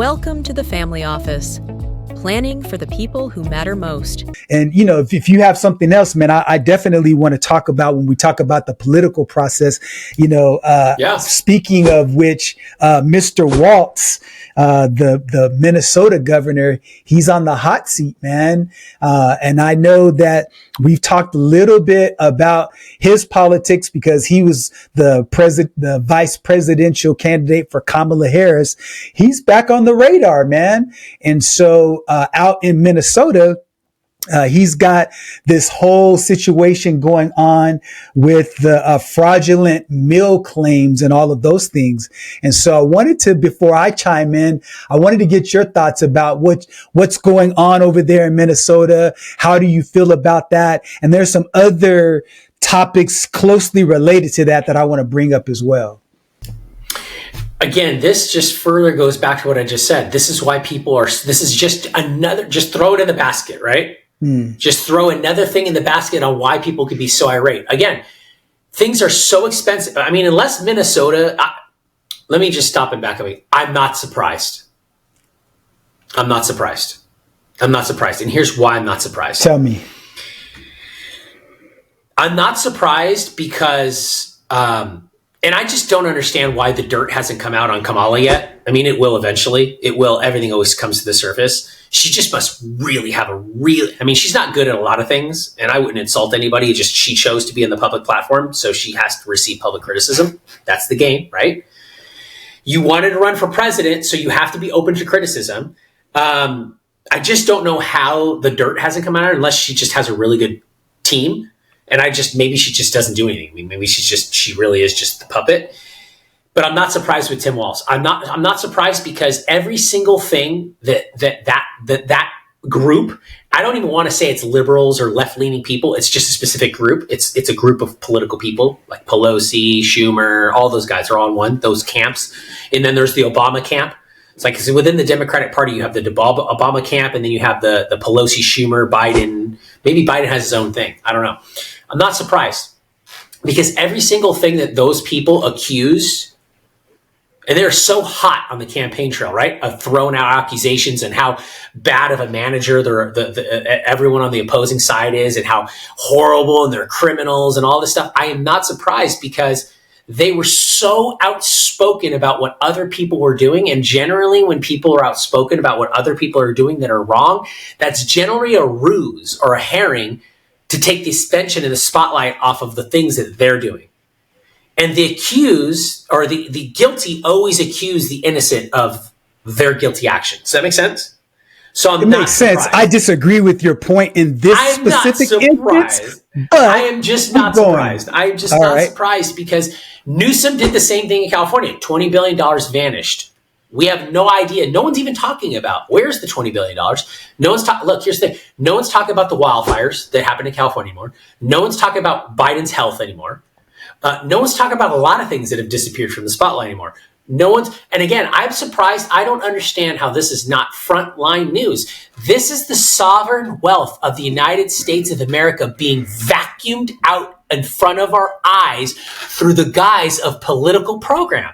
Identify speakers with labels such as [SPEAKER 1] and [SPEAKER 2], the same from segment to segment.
[SPEAKER 1] Welcome to the Family Office, planning for the people who matter most.
[SPEAKER 2] And, if you have something else, man, I definitely want to talk about when we talk about the political process, speaking of which, Mr. Waltz, the Minnesota governor, he's on the hot seat, man. And I know that we've talked a little bit about his politics because he was the vice presidential candidate for Kamala Harris. He's back on the radar, man. And so, out in Minnesota, he's got this whole situation going on with the fraudulent meal claims and all of those things. And so I wanted to, before I chime in, I wanted to get your thoughts about what's going on over there in Minnesota. How do you feel about that? And there's some other topics closely related to that I want to bring up as well.
[SPEAKER 3] Again, this just further goes back to what I just said. This is why this is just throw it in the basket, right? Just throw another thing in the basket on why people could be so irate. Again, things are so expensive. I mean, unless Minnesota, let me just stop and back up. I'm not surprised. I'm not surprised. And here's why I'm not surprised.
[SPEAKER 2] Tell me.
[SPEAKER 3] I'm not surprised because, and I just don't understand why the dirt hasn't come out on Kamala yet. I mean, it will eventually. It will. Everything always comes to the surface. She just must really have she's not good at a lot of things, and I wouldn't insult anybody. She chose to be in the public platform, so she has to receive public criticism. That's the game, right? You wanted to run for president, so you have to be open to criticism. I just don't know how the dirt hasn't come out unless she just has a really good team. And maybe she just doesn't do anything. I mean, maybe she really is just the puppet. But I'm not surprised with Tim Walz. I'm not surprised because every single thing that group, I don't even want to say it's liberals or left-leaning people. It's just a specific group. It's a group of political people like Pelosi, Schumer, all those guys are all in those camps. And then there's the Obama camp. It's like, because within the Democratic Party, you have the Obama camp, and then you have the Pelosi, Schumer, Biden. Maybe Biden has his own thing. I don't know. I'm not surprised because every single thing that those people accused, and they're so hot on the campaign trail, right? Of throwing out accusations and how bad of a manager everyone on the opposing side is and how horrible and they're criminals and all this stuff. I am not surprised because they were so outspoken about what other people were doing. And generally, when people are outspoken about what other people are doing that are wrong, that's generally a ruse or a herring to take the attention and the spotlight off of the things that they're doing. And the accused or the guilty always accuse the innocent of their guilty actions. Does that make sense? So it makes sense.
[SPEAKER 2] I disagree with your point in this specific instance.
[SPEAKER 3] I am just not surprised. I'm just not surprised because Newsom did the same thing in California. $20 billion vanished. We have no idea. No one's even talking about where's the $20 billion. No one's talking. Look, here's the thing. No one's talking about the wildfires that happen in California anymore. No one's talking about Biden's health anymore. No one's talking about a lot of things that have disappeared from the spotlight anymore. And again, I'm surprised. I don't understand how this is not frontline news. This is the sovereign wealth of the United States of America being vacuumed out in front of our eyes through the guise of political program.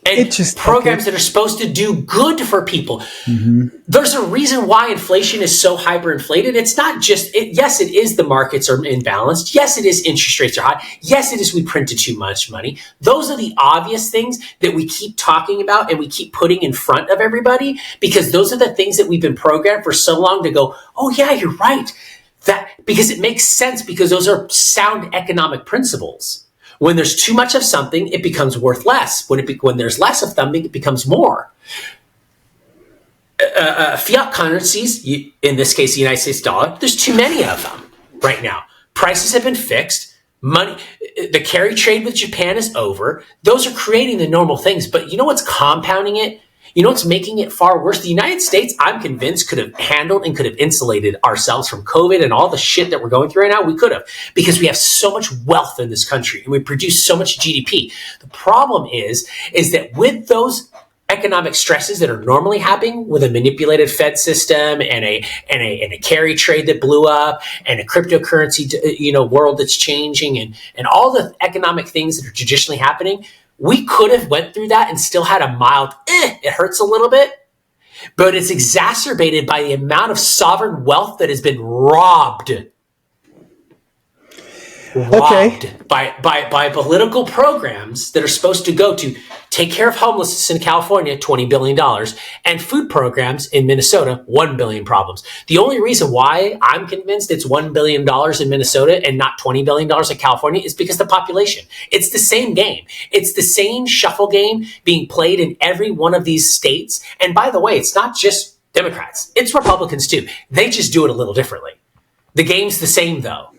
[SPEAKER 3] And programs that are supposed to do good for people. Mm-hmm. There's a reason why inflation is so hyperinflated. It's not just, yes, it is the markets are imbalanced. Yes, it is interest rates are high. Yes, it is we printed too much money. Those are the obvious things that we keep talking about and we keep putting in front of everybody because those are the things that we've been programmed for so long to go, oh yeah, you're right. Because it makes sense because those are sound economic principles. When there's too much of something, it becomes worth less. When there's less of something, it becomes more. Fiat currencies, in this case, the United States dollar, there's too many of them right now. Prices have been fixed. The carry trade with Japan is over. Those are creating the normal things. But you know what's compounding it? You know what's making it far worse? The United States, I'm convinced, could have handled and could have insulated ourselves from COVID and all the shit that we're going through right now. We could have, because we have so much wealth in this country and we produce so much GDP. The problem is that with those economic stresses that are normally happening with a manipulated Fed system and a carry trade that blew up and a cryptocurrency, world that's changing and all the economic things that are traditionally happening, We could have went through that and still had a mild, it hurts a little bit, but it's exacerbated by the amount of sovereign wealth that has been robbed by political programs that are supposed to go to take care of homelessness in California, $20 billion, and food programs in Minnesota, $1 billion problems. The only reason why I'm convinced it's $1 billion in Minnesota and not $20 billion in California is because the population. It's the same game. It's the same shuffle game being played in every one of these states. And by the way, it's not just Democrats. It's Republicans too. They just do it a little differently. The game's the same though.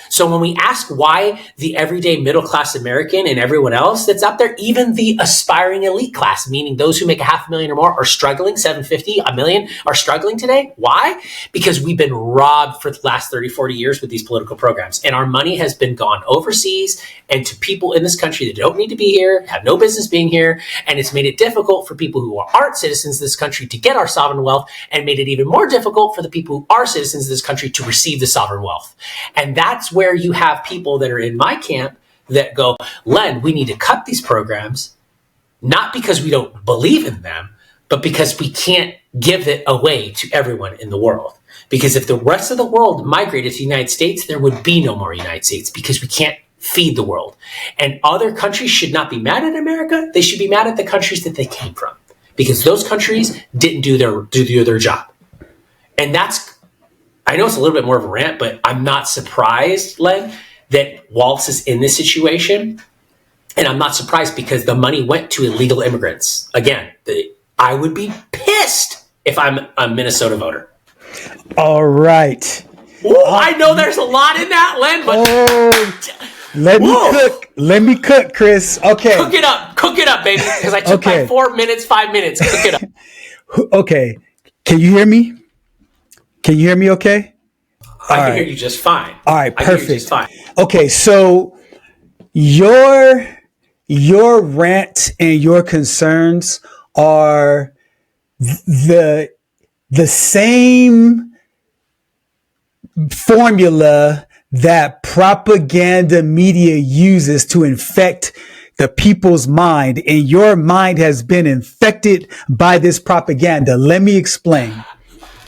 [SPEAKER 3] So when we ask why the everyday middle-class American and everyone else that's out there, even the aspiring elite class, meaning those who make $500,000 or more are struggling, $750,000, $1 million are struggling today. Why? Because we've been robbed for the last 30, 40 years with these political programs. And our money has been gone overseas and to people in this country that don't need to be here, have no business being here. And it's made it difficult for people who aren't citizens of this country to get our sovereign wealth, and made it even more difficult for the people who are citizens of this country to receive the sovereign wealth. And that's where you have people that are in my camp that go, Len, we need to cut these programs, not because we don't believe in them, but because we can't give it away to everyone in the world. Because if the rest of the world migrated to the United States, there would be no more United States, because we can't feed the world. And other countries should not be mad at America. They should be mad at the countries that they came from, because those countries didn't do their job. And that's, I know it's a little bit more of a rant, but I'm not surprised, Len, that Waltz is in this situation. And I'm not surprised because the money went to illegal immigrants. Again, I would be pissed if I'm a Minnesota voter.
[SPEAKER 2] All right.
[SPEAKER 3] Ooh, I know there's a lot in that, Len, but
[SPEAKER 2] let me cook, Chris. Okay.
[SPEAKER 3] Cook it up, baby. Because I took my 5 minutes. Cook it up.
[SPEAKER 2] Okay. Can you hear me? Can you hear me okay?
[SPEAKER 3] I can hear you just fine.
[SPEAKER 2] All right, perfect.
[SPEAKER 3] Just fine.
[SPEAKER 2] Okay, so your rant and your concerns are the same formula that propaganda media uses to infect the people's mind, and your mind has been infected by this propaganda. Let me explain.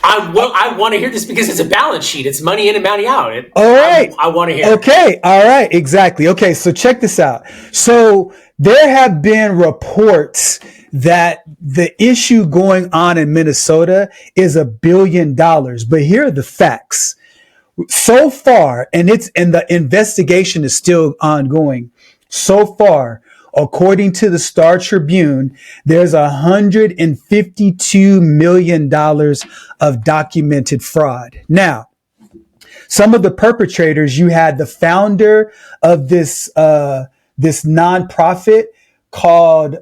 [SPEAKER 3] I want to hear this because it's a balance sheet. It's money in and money out.
[SPEAKER 2] All right.
[SPEAKER 3] I want to hear.
[SPEAKER 2] Okay. All right. Exactly. Okay. So check this out. So there have been reports that the issue going on in Minnesota is $1 billion, but here are the facts. So far, and the investigation is still ongoing. So far, according to the Star Tribune, there's $152 million of documented fraud. Now, some of the perpetrators, you had the founder of this nonprofit called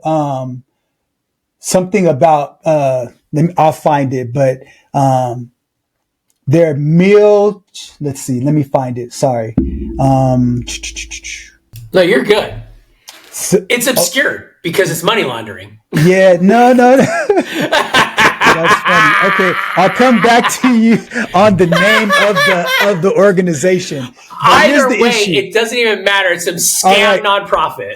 [SPEAKER 2] something about I'll find it, but their meal. Let's see. Let me find it. Sorry.
[SPEAKER 3] No, you're good. So, it's obscured because it's money laundering.
[SPEAKER 2] Yeah, no. That's funny. Okay, I'll come back to you on the name of the organization.
[SPEAKER 3] Either way, it doesn't even matter. It's some scam nonprofit.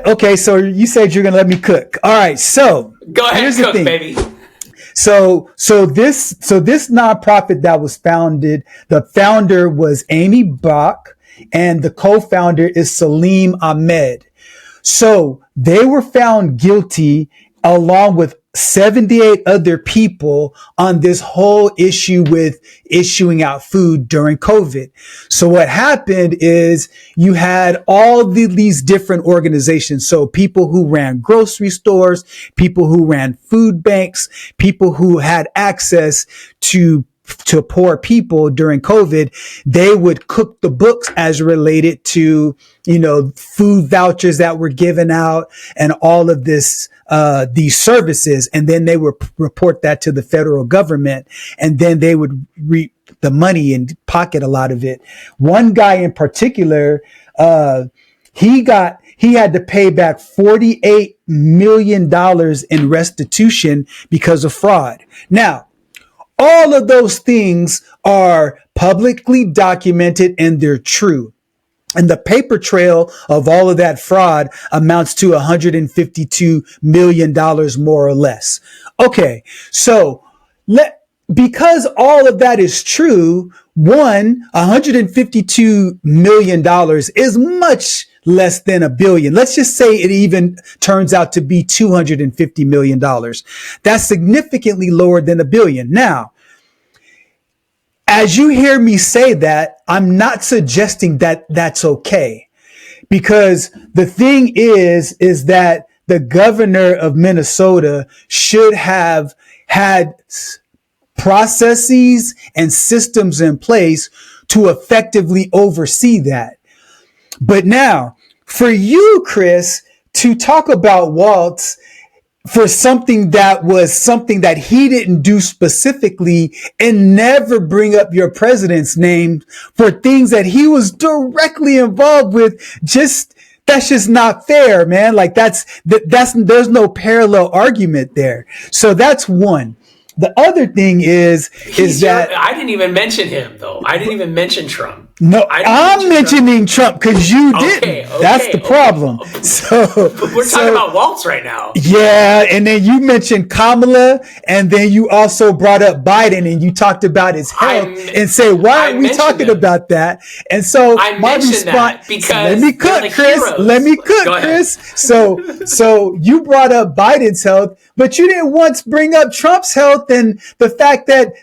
[SPEAKER 2] Okay, so you said you're gonna let me cook. All right, so
[SPEAKER 3] go ahead and cook, baby.
[SPEAKER 2] So this nonprofit that was founded, the founder was Amy Bach, and the co-founder is Salim Ahmed. So they were found guilty along with 78 other people on this whole issue with issuing out food during COVID. So what happened is you had all these different organizations. So people who ran grocery stores, people who ran food banks, people who had access to poor people during COVID, they would cook the books as related to, food vouchers that were given out and all of this, these services. And then they would report that to the federal government, and then they would reap the money and pocket a lot of it. One guy in particular, he had to pay back $48 million in restitution because of fraud. Now, all of those things are publicly documented and they're true. And the paper trail of all of that fraud amounts to $152 million, more or less. Okay. So because all of that is true, $152 million is much less than $1 billion. Let's just say it even turns out to be $250 million. That's significantly lower than $1 billion. Now, as you hear me say that, I'm not suggesting that that's okay, because the thing is that the governor of Minnesota should have had processes and systems in place to effectively oversee that. But now, for you, Chris, to talk about Waltz for something that he didn't do specifically, and never bring up your president's name for things that he was directly involved with, that's just not fair, man. Like there's no parallel argument there. So that's one. The other thing is that
[SPEAKER 3] I didn't even mention him, though. I didn't even mention Trump.
[SPEAKER 2] No, I'm mentioning Trump because you didn't.
[SPEAKER 3] Okay,
[SPEAKER 2] that's the problem.
[SPEAKER 3] Okay.
[SPEAKER 2] So
[SPEAKER 3] but we're talking about Waltz right now.
[SPEAKER 2] Yeah, and then you mentioned Kamala, and then you also brought up Biden, and you talked about his health, and say, why aren't we talking about that? And so my response, let me cook, Chris. Let me cook, Chris. So you brought up Biden's health, but you didn't once bring up Trump's health and the fact that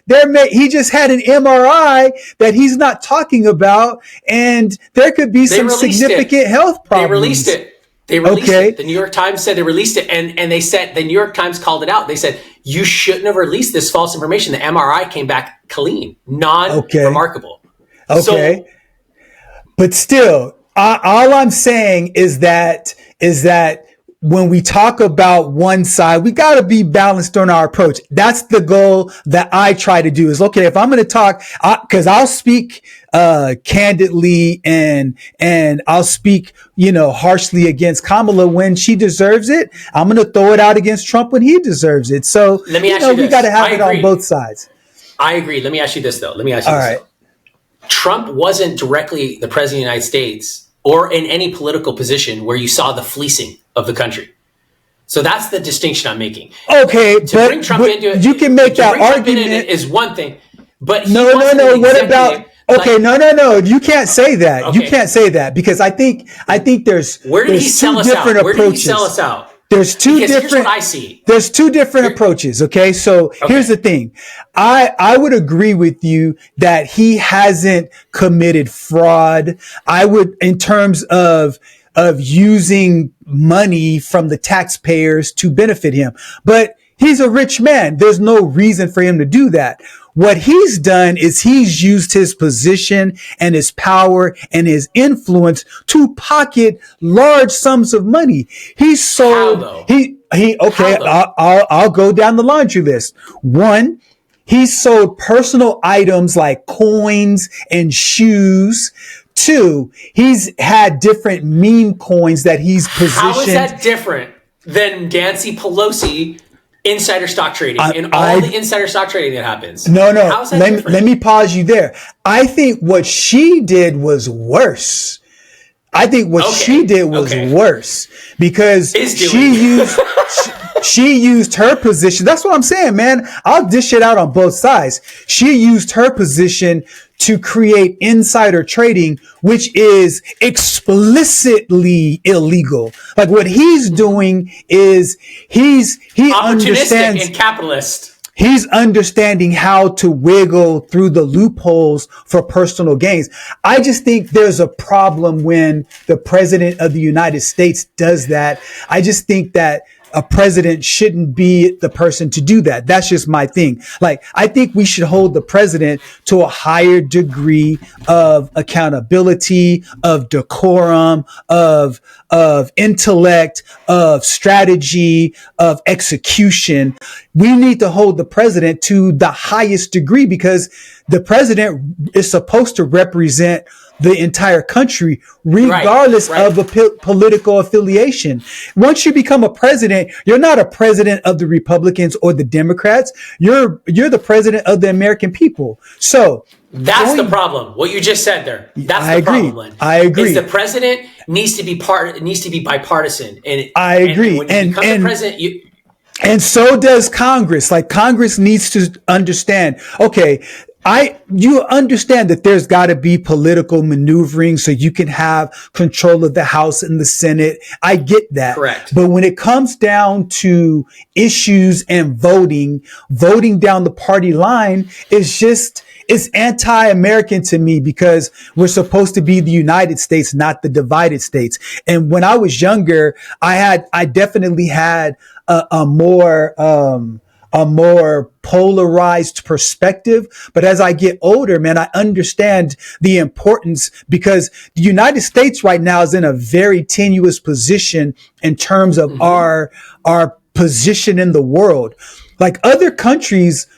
[SPEAKER 2] he just had an MRI that he's not talking about, and there could be some significant health problems.
[SPEAKER 3] They released it. The New York Times said they released it, and they said, the New York Times called it out. They said, you shouldn't have released this false information. The MRI came back clean, non-remarkable.
[SPEAKER 2] Okay. But still, all I'm saying is that when we talk about one side, we got to be balanced on our approach. That's the goal that I try to do is, okay, if I'm going to talk, cause I'll speak, candidly and I'll speak, harshly against Kamala when she deserves it. I'm going to throw it out against Trump when he deserves it. So,
[SPEAKER 3] let me ask you this.
[SPEAKER 2] We got to have it on both sides.
[SPEAKER 3] I agree. Let me ask you this though. Trump wasn't directly the president of the United States or in any political position where you saw the fleecing of the country. So that's the distinction I'm making.
[SPEAKER 2] Okay,
[SPEAKER 3] bring Trump into it,
[SPEAKER 2] you can make that argument.
[SPEAKER 3] Is one thing, but
[SPEAKER 2] no. What about? Okay, no. You can't say that. Okay. You can't say that because I think there's
[SPEAKER 3] where did he sell us out? Where did he sell us out?
[SPEAKER 2] There's two different.
[SPEAKER 3] Here's what I see.
[SPEAKER 2] There's two different approaches. Okay, so here's the thing. I would agree with you that he hasn't committed fraud. I would, in terms of using money from the taxpayers to benefit him, but he's a rich man. There's no reason for him to do that. What he's done is he's used his position and his power and his influence to pocket large sums of money. He sold, I'll go down the laundry list. One, he sold personal items like coins and shoes. Two, he's had different meme coins that he's positioned.
[SPEAKER 3] How is that different than Nancy Pelosi insider stock trading and all the insider stock trading that happens?
[SPEAKER 2] No. Let me pause you there. I think what she did was worse. She did was worse because she used her position. That's what I'm saying, man. I'll dish it out on both sides. She used her position to create insider trading, which is explicitly illegal. Like what he's doing is he understands
[SPEAKER 3] and capitalist.
[SPEAKER 2] He's understanding how to wiggle through the loopholes for personal gains. I just think there's a problem when the president of the United States does that. I just think that a president shouldn't be the person to do that. That's just my thing. Like, I think we should hold the president to a higher degree of accountability, of decorum, of intellect, of strategy, of execution. We need to hold the president to the highest degree because the president is supposed to represent the entire country, regardless of a political affiliation. Once you become a president, you're not a president of the Republicans or the Democrats. You're the president of the American people. So
[SPEAKER 3] that's the problem. What you just said there. That's
[SPEAKER 2] I
[SPEAKER 3] the
[SPEAKER 2] agree.
[SPEAKER 3] problem. Len.
[SPEAKER 2] I agree.
[SPEAKER 3] Is the president needs to be bipartisan. And
[SPEAKER 2] I agree.
[SPEAKER 3] And when you become the president,
[SPEAKER 2] and so does Congress. Like, Congress needs to understand, okay, you understand that there's got to be political maneuvering so you can have control of the House and the Senate. I get that.
[SPEAKER 3] Correct.
[SPEAKER 2] But when it comes down to issues and voting down the party line it's anti-American to me, because we're supposed to be the United States, not the divided states. And when I was younger, I definitely had a more polarized perspective. But as I get older, man, I understand the importance, because the United States right now is in a very tenuous position in terms of our position in the world. Like, other countries,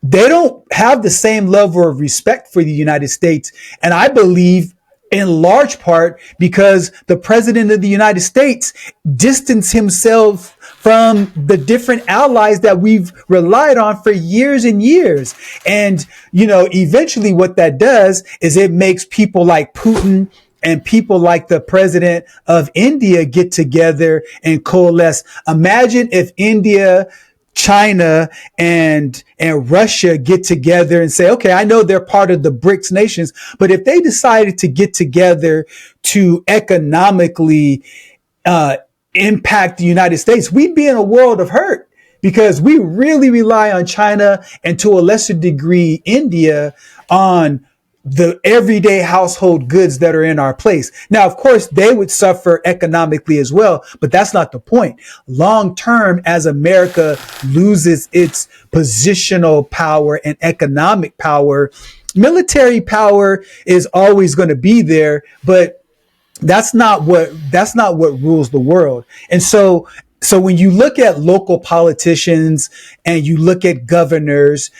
[SPEAKER 2] they don't have the same level of respect for the United States. And I believe in large part because the president of the United States distanced himself from the different allies that we've relied on for years and years. And, eventually what that does is it makes people like Putin and people like the president of India get together and coalesce. Imagine if India, China, and Russia get together and say, okay, I know they're part of the BRICS nations, but if they decided to get together to economically impact the United States, we'd be in a world of hurt, because we really rely on China and, to a lesser degree, India, on the everyday household goods that are in our place. Now, of course, they would suffer economically as well, but that's not the point. Long term, as America loses its positional power and economic power, military power is always going to be there, but that's not what rules the world. And so when you look at local politicians and you look at governors,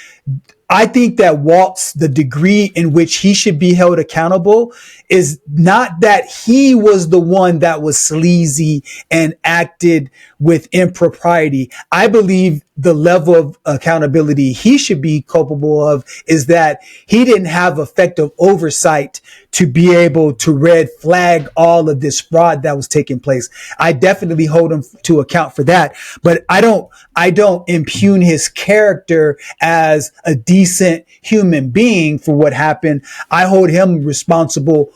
[SPEAKER 2] I think that Waltz, the degree in which he should be held accountable is not that he was the one that was sleazy and acted with impropriety. I believe the level of accountability he should be culpable of is that he didn't have effective oversight to be able to red flag all of this fraud that was taking place. I definitely hold him to account for that, but I don't impugn his character as a decent human being for what happened. I hold him responsible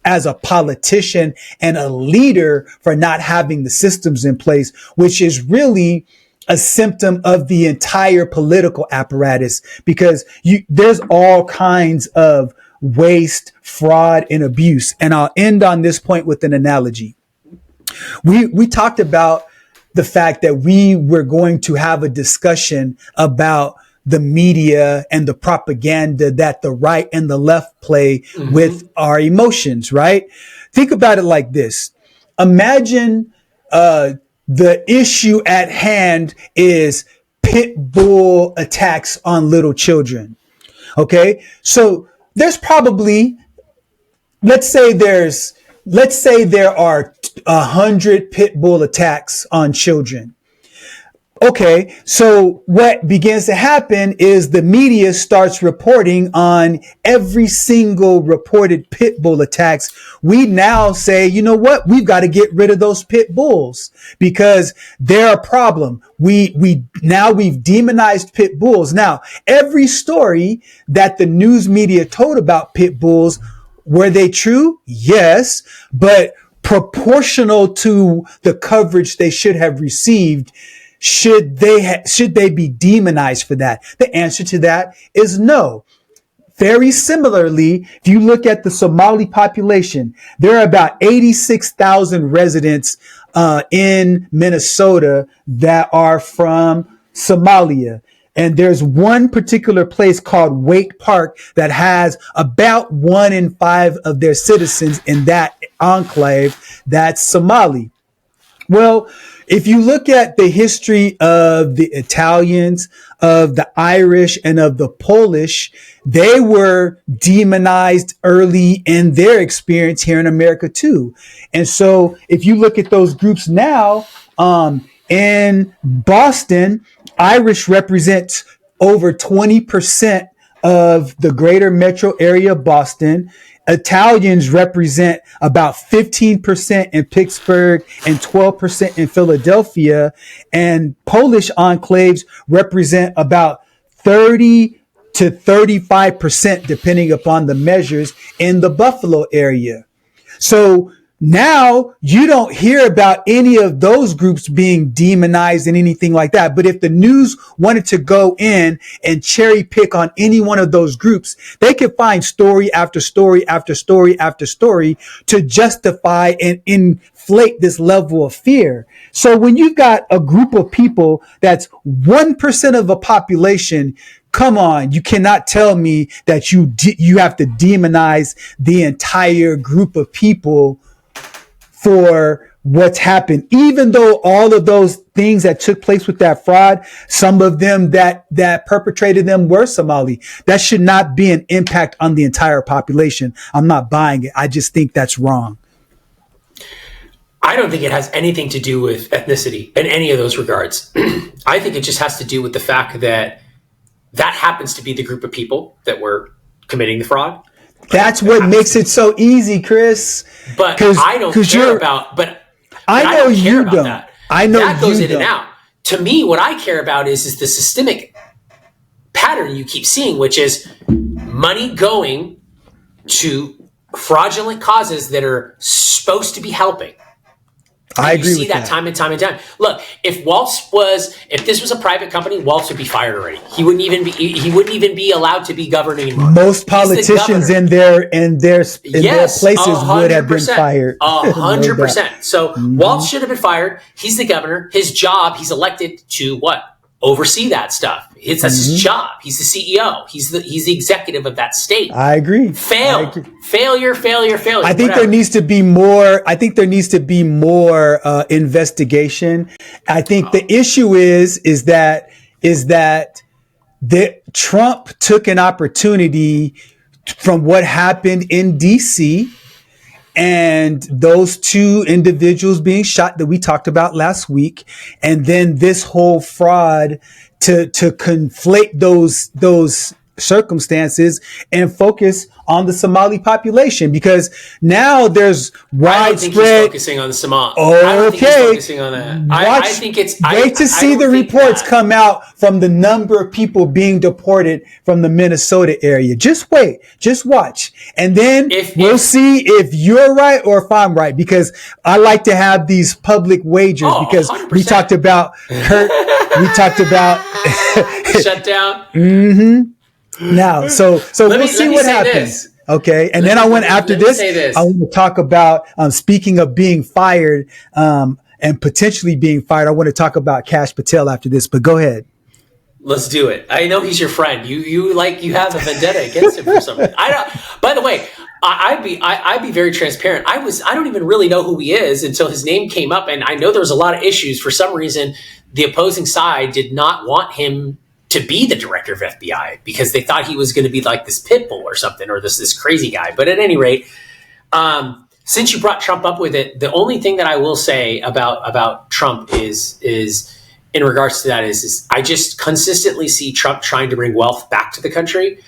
[SPEAKER 2] as a politician and a leader for not having the systems in place, which is really a symptom of the entire political apparatus, because there's all kinds of waste, fraud, and abuse. And I'll end on this point with an analogy. We talked about the fact that we were going to have a discussion about the media and the propaganda that the right and the left play with our emotions, right? Think about it like this. Imagine the issue at hand is pit bull attacks on little children. Okay, so there's probably, let's say there are 100 pit bull attacks on children. Okay, so what begins to happen is the media starts reporting on every single reported pit bull attacks. We now say, you know what? We've got to get rid of those pit bulls because they're a problem. We've demonized pit bulls. Now, every story that the news media told about pit bulls, were they true? Yes, but proportional to the coverage they should have received, should they be demonized for that? The answer to that is no. Very similarly, if you look at the Somali population, there are about 86,000 residents in Minnesota that are from Somalia. And there's one particular place called Waite Park that has about 1 in 5 of their citizens in that enclave that's Somali. Well, if you look at the history of the Italians, of the Irish, and of the Polish, they were demonized early in their experience here in America too. And so if you look at those groups now, in Boston, Irish represents over 20% of the greater metro area of Boston. Italians represent about 15% in Pittsburgh and 12% in Philadelphia. And Polish enclaves represent about 30 to 35%, depending upon the measures, in the Buffalo area. So now you don't hear about any of those groups being demonized and anything like that. But if the news wanted to go in and cherry pick on any one of those groups, they could find story after story after story after story to justify and inflate this level of fear. So when you've got a group of people that's 1% of a population, come on, you cannot tell me that you have to demonize the entire group of people for what's happened, even though all of those things that took place with that fraud, some of them that perpetrated them were Somali. That should not be an impact on the entire population. I'm not buying it. I just think that's wrong.
[SPEAKER 3] I don't think it has anything to do with ethnicity in any of those regards. I think it just has to do with the fact that happens to be the group of people that were committing the fraud.
[SPEAKER 2] That's what makes it so easy, Chris.
[SPEAKER 3] But I don't care about. But
[SPEAKER 2] I know you don't.
[SPEAKER 3] That.
[SPEAKER 2] I know
[SPEAKER 3] that goes
[SPEAKER 2] you
[SPEAKER 3] in
[SPEAKER 2] don't.
[SPEAKER 3] and out. To me, what I care about is the systemic pattern you keep seeing, which is money going to fraudulent causes that are supposed to be helping.
[SPEAKER 2] I agree with that.
[SPEAKER 3] You see that time and time and time. Look, if this was a private company, Waltz would be fired already. He wouldn't even be allowed to be governed anymore.
[SPEAKER 2] Most politicians in their places would have been fired.
[SPEAKER 3] 100%. So Waltz should have been fired. He's the governor. His job, he's elected to what? Oversee that stuff. That's his job. He's the CEO. He's the executive of that state.
[SPEAKER 2] I agree.
[SPEAKER 3] Failure.
[SPEAKER 2] I think there needs to be more. I think there needs to be more investigation. I think the issue is that Trump took an opportunity from what happened in DC and those two individuals being shot that we talked about last week, and then this whole fraud to conflate those circumstances and focus on the Somali population, because now there's widespread.
[SPEAKER 3] I don't think he's focusing on the Somali.
[SPEAKER 2] Okay.
[SPEAKER 3] I don't think he's focusing on that. I think it's.
[SPEAKER 2] Wait to see the reports come out from the number of people being deported from the Minnesota area. Just wait. Just watch. And then we'll see if you're right or if I'm right, because I like to have these public wagers, because
[SPEAKER 3] 100%.
[SPEAKER 2] we talked about Kurt. We talked about
[SPEAKER 3] shutdown.
[SPEAKER 2] Mm-hmm. Now, so we'll see what happens. Okay. And then I want to talk about, speaking of being fired, and potentially being fired, I want to talk about Kash Patel after this, but go ahead.
[SPEAKER 3] Let's do it. I know he's your friend. You have a vendetta against him for some reason. By the way, I'd be very transparent. I don't even really know who he is until his name came up. And I know there was a lot of issues. For some reason, the opposing side did not want him to be the director of FBI because they thought he was going to be like this pit bull or something, or this crazy guy. But at any rate, since you brought Trump up with it, the only thing that I will say about Trump is in regards to that is I just consistently see Trump trying to bring wealth back to the country,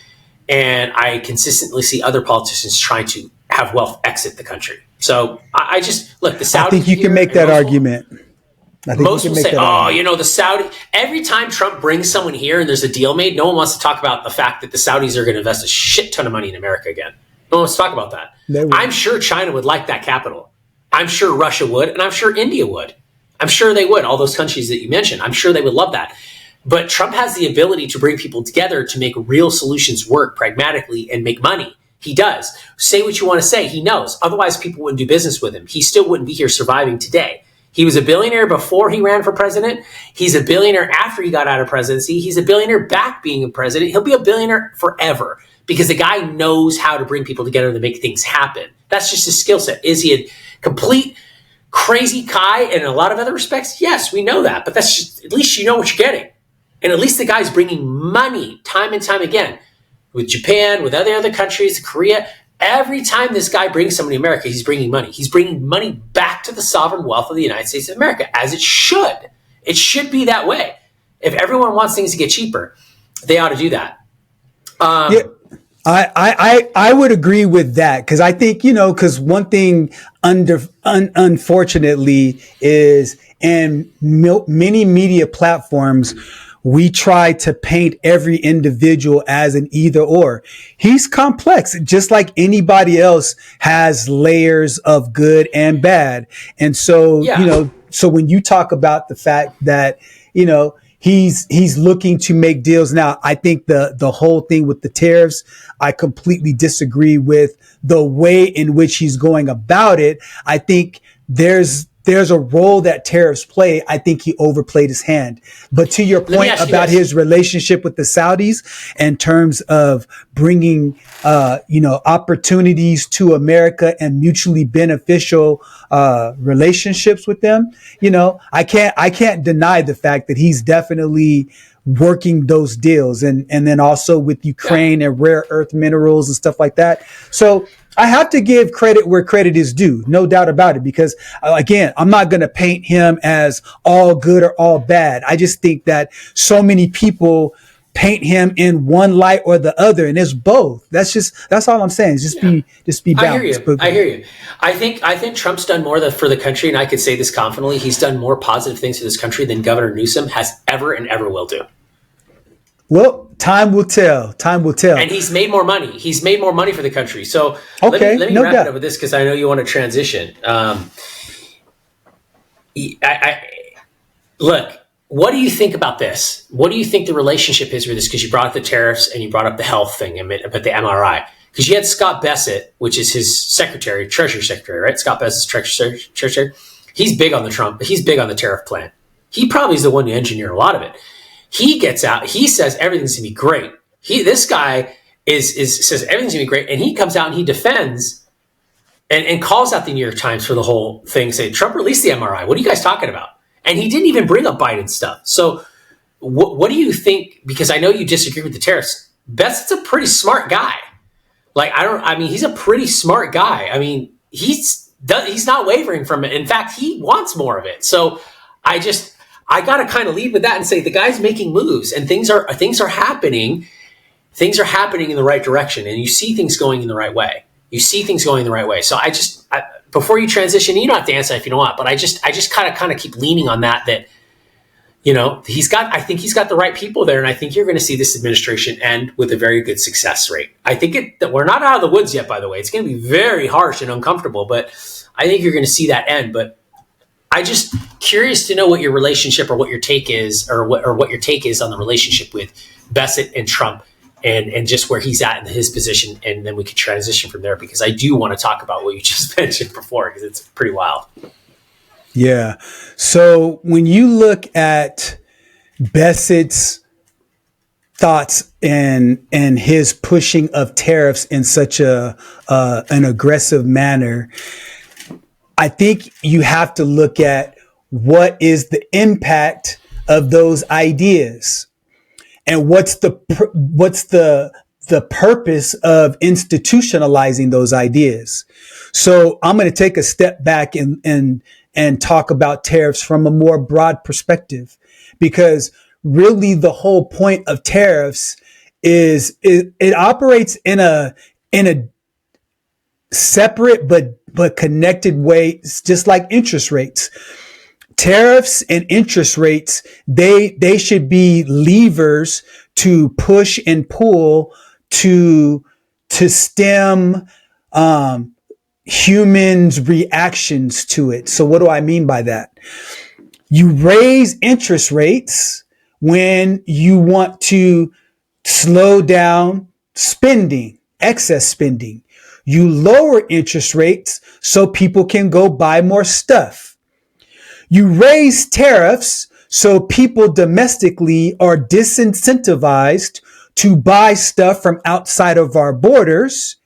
[SPEAKER 3] and I consistently see other politicians trying to have wealth exit the country. So I just look, the Saudis. I
[SPEAKER 2] think you can make that argument.
[SPEAKER 3] Most will say, the Saudi. Every time Trump brings someone here and there's a deal made, no one wants to talk about the fact that the Saudis are going to invest a shit ton of money in America again. No one wants to talk about that. I'm sure China would like that capital. I'm sure Russia would, and I'm sure India would. I'm sure they would. All those countries that you mentioned, I'm sure they would love that. But Trump has the ability to bring people together to make real solutions work pragmatically and make money. He does. Say what you want to say. He knows. Otherwise, people wouldn't do business with him. He still wouldn't be here surviving today. He was a billionaire before he ran for president. He's a billionaire after he got out of presidency. He's a billionaire back being a president. He'll be a billionaire forever because the guy knows how to bring people together to make things happen. That's just his skill set. Is he a complete Crazy Kai and in a lot of other respects, yes, we know that, but that's just, at least you know what you're getting. And at least the guy's bringing money time and time again with Japan, with other countries, Korea. Every time this guy brings somebody to America, he's bringing money. He's bringing money back to the sovereign wealth of the United States of America, as it should. It should be that way. If everyone wants things to get cheaper, they ought to do that.
[SPEAKER 2] Yeah. I would agree with that, because I think, because one thing unfortunately is in many media platforms, we try to paint every individual as an either or. He's complex, just like anybody else has layers of good and bad. And so, so when you talk about the fact that, he's looking to make deals now, I think the whole thing with the tariffs, I completely disagree with the way in which he's going about it. I think there's a role that tariffs play. I think he overplayed his hand. But to your point about his relationship with the Saudis in terms of bringing, opportunities to America and mutually beneficial relationships with them, I can't deny the fact that he's definitely working those deals, and then also with Ukraine and rare earth minerals and stuff like that. So I have to give credit where credit is due, no doubt about it, because again, I'm not going to paint him as all good or all bad. I just think that so many people paint him in one light or the other, and it's both. That's all I'm saying. Just be balanced.
[SPEAKER 3] I hear you. I think Trump's done more for the country, and I could say this confidently. He's done more positive things for this country than Governor Newsom has ever and ever will do.
[SPEAKER 2] Well, time will tell.
[SPEAKER 3] And he's made more money. He's made more money for the country. So let me wrap it up with this, because I know you want to transition. Look, what do you think about this? What do you think the relationship is with this? Because you brought up the tariffs and you brought up the health thing about the MRI. Because you had Scott Bessent, which is his secretary, Treasury Secretary, right? Scott Bessent's Treasury. He's big on the tariff plan. He probably is the one who engineered a lot of it. He gets out. He says everything's gonna be great. This guy says everything's gonna be great, and he comes out and he defends and calls out the New York Times for the whole thing, saying Trump released the MRI. What are you guys talking about? And he didn't even bring up Biden stuff. So, what do you think? Because I know you disagree with the tariffs. Bessett's a pretty smart guy. He's a pretty smart guy. I mean, he's not wavering from it. In fact, he wants more of it. So, I got to kind of lead with that and say the guy's making moves, and things are happening. Things are happening in the right direction, and you see things going in the right way. So before you transition, you don't have to answer if you don't want, but I just kind of keep leaning on that I think he's got the right people there, and I think you're going to see this administration end with a very good success rate. I think that we're not out of the woods yet, by the way. It's going to be very harsh and uncomfortable, but I think you're going to see that end. But I just curious to know what your relationship or what your take is, or what your take is on the relationship with Bessent and Trump, and just where he's at in his position, and then we could transition from there, because I do want to talk about what you just mentioned before, because it's pretty wild.
[SPEAKER 2] Yeah. So when you look at Bessent's thoughts and his pushing of tariffs in such an aggressive manner, I think you have to look at what is the impact of those ideas, and what's the purpose of institutionalizing those ideas. So I'm going to take a step back and talk about tariffs from a more broad perspective, because really the whole point of tariffs is it operates in a separate but connected way, just like interest rates. Tariffs and interest rates, they should be levers to push and pull to stem humans' reactions to it. So what do I mean by that? You raise interest rates when you want to slow down spending, excess spending. You lower interest rates so people can go buy more stuff. You raise tariffs so people domestically are disincentivized to buy stuff from outside of our borders.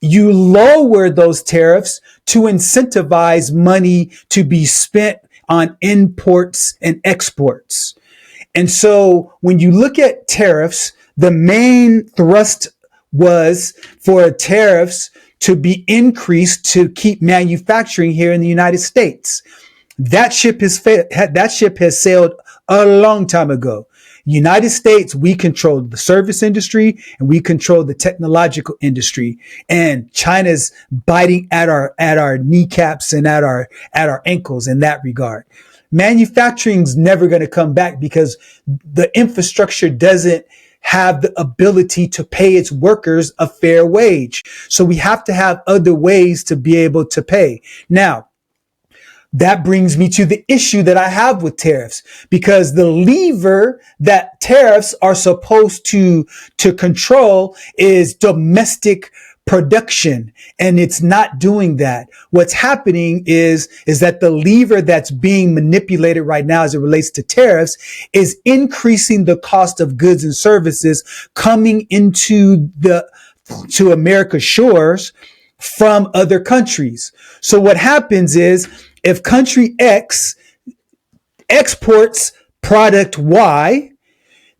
[SPEAKER 2] You lower those tariffs to incentivize money to be spent on imports and exports. And so when you look at tariffs, the main thrust was for tariffs to be increased to keep manufacturing here in the United States. That ship has sailed a long time ago. United States, we control the service industry and we control the technological industry, and China's biting at our kneecaps and at our ankles in that regard. Manufacturing's never going to come back because the infrastructure doesn't have the ability to pay its workers a fair wage. So we have to have other ways to be able to pay. Now, that brings me to the issue that I have with tariffs, because the lever that tariffs are supposed to control is domestic production, and it's not doing that. What's happening is that the lever that's being manipulated right now as it relates to tariffs is increasing the cost of goods and services coming to America's shores from other countries. So what happens is, if country X exports product Y,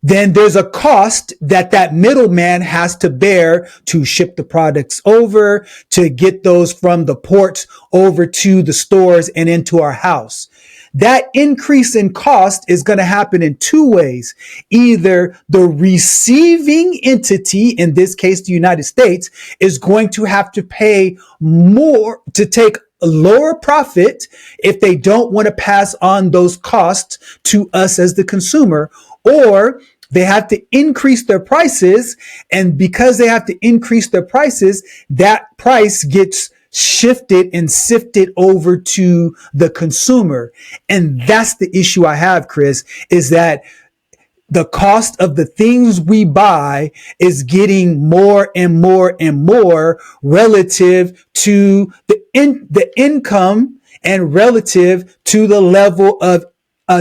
[SPEAKER 2] then there's a cost that middleman has to bear to ship the products over, to get those from the ports over to the stores and into our house. That increase in cost is going to happen in two ways. Either the receiving entity, in this case, the United States, is going to have to pay more to take a lower profit if they don't want to pass on those costs to us as the consumer, or they have to increase their prices. And because they have to increase their prices, that price gets shifted and sifted over to the consumer. And that's the issue I have, Chris, is that the cost of the things we buy is getting more and more and more relative to the income and relative to the level of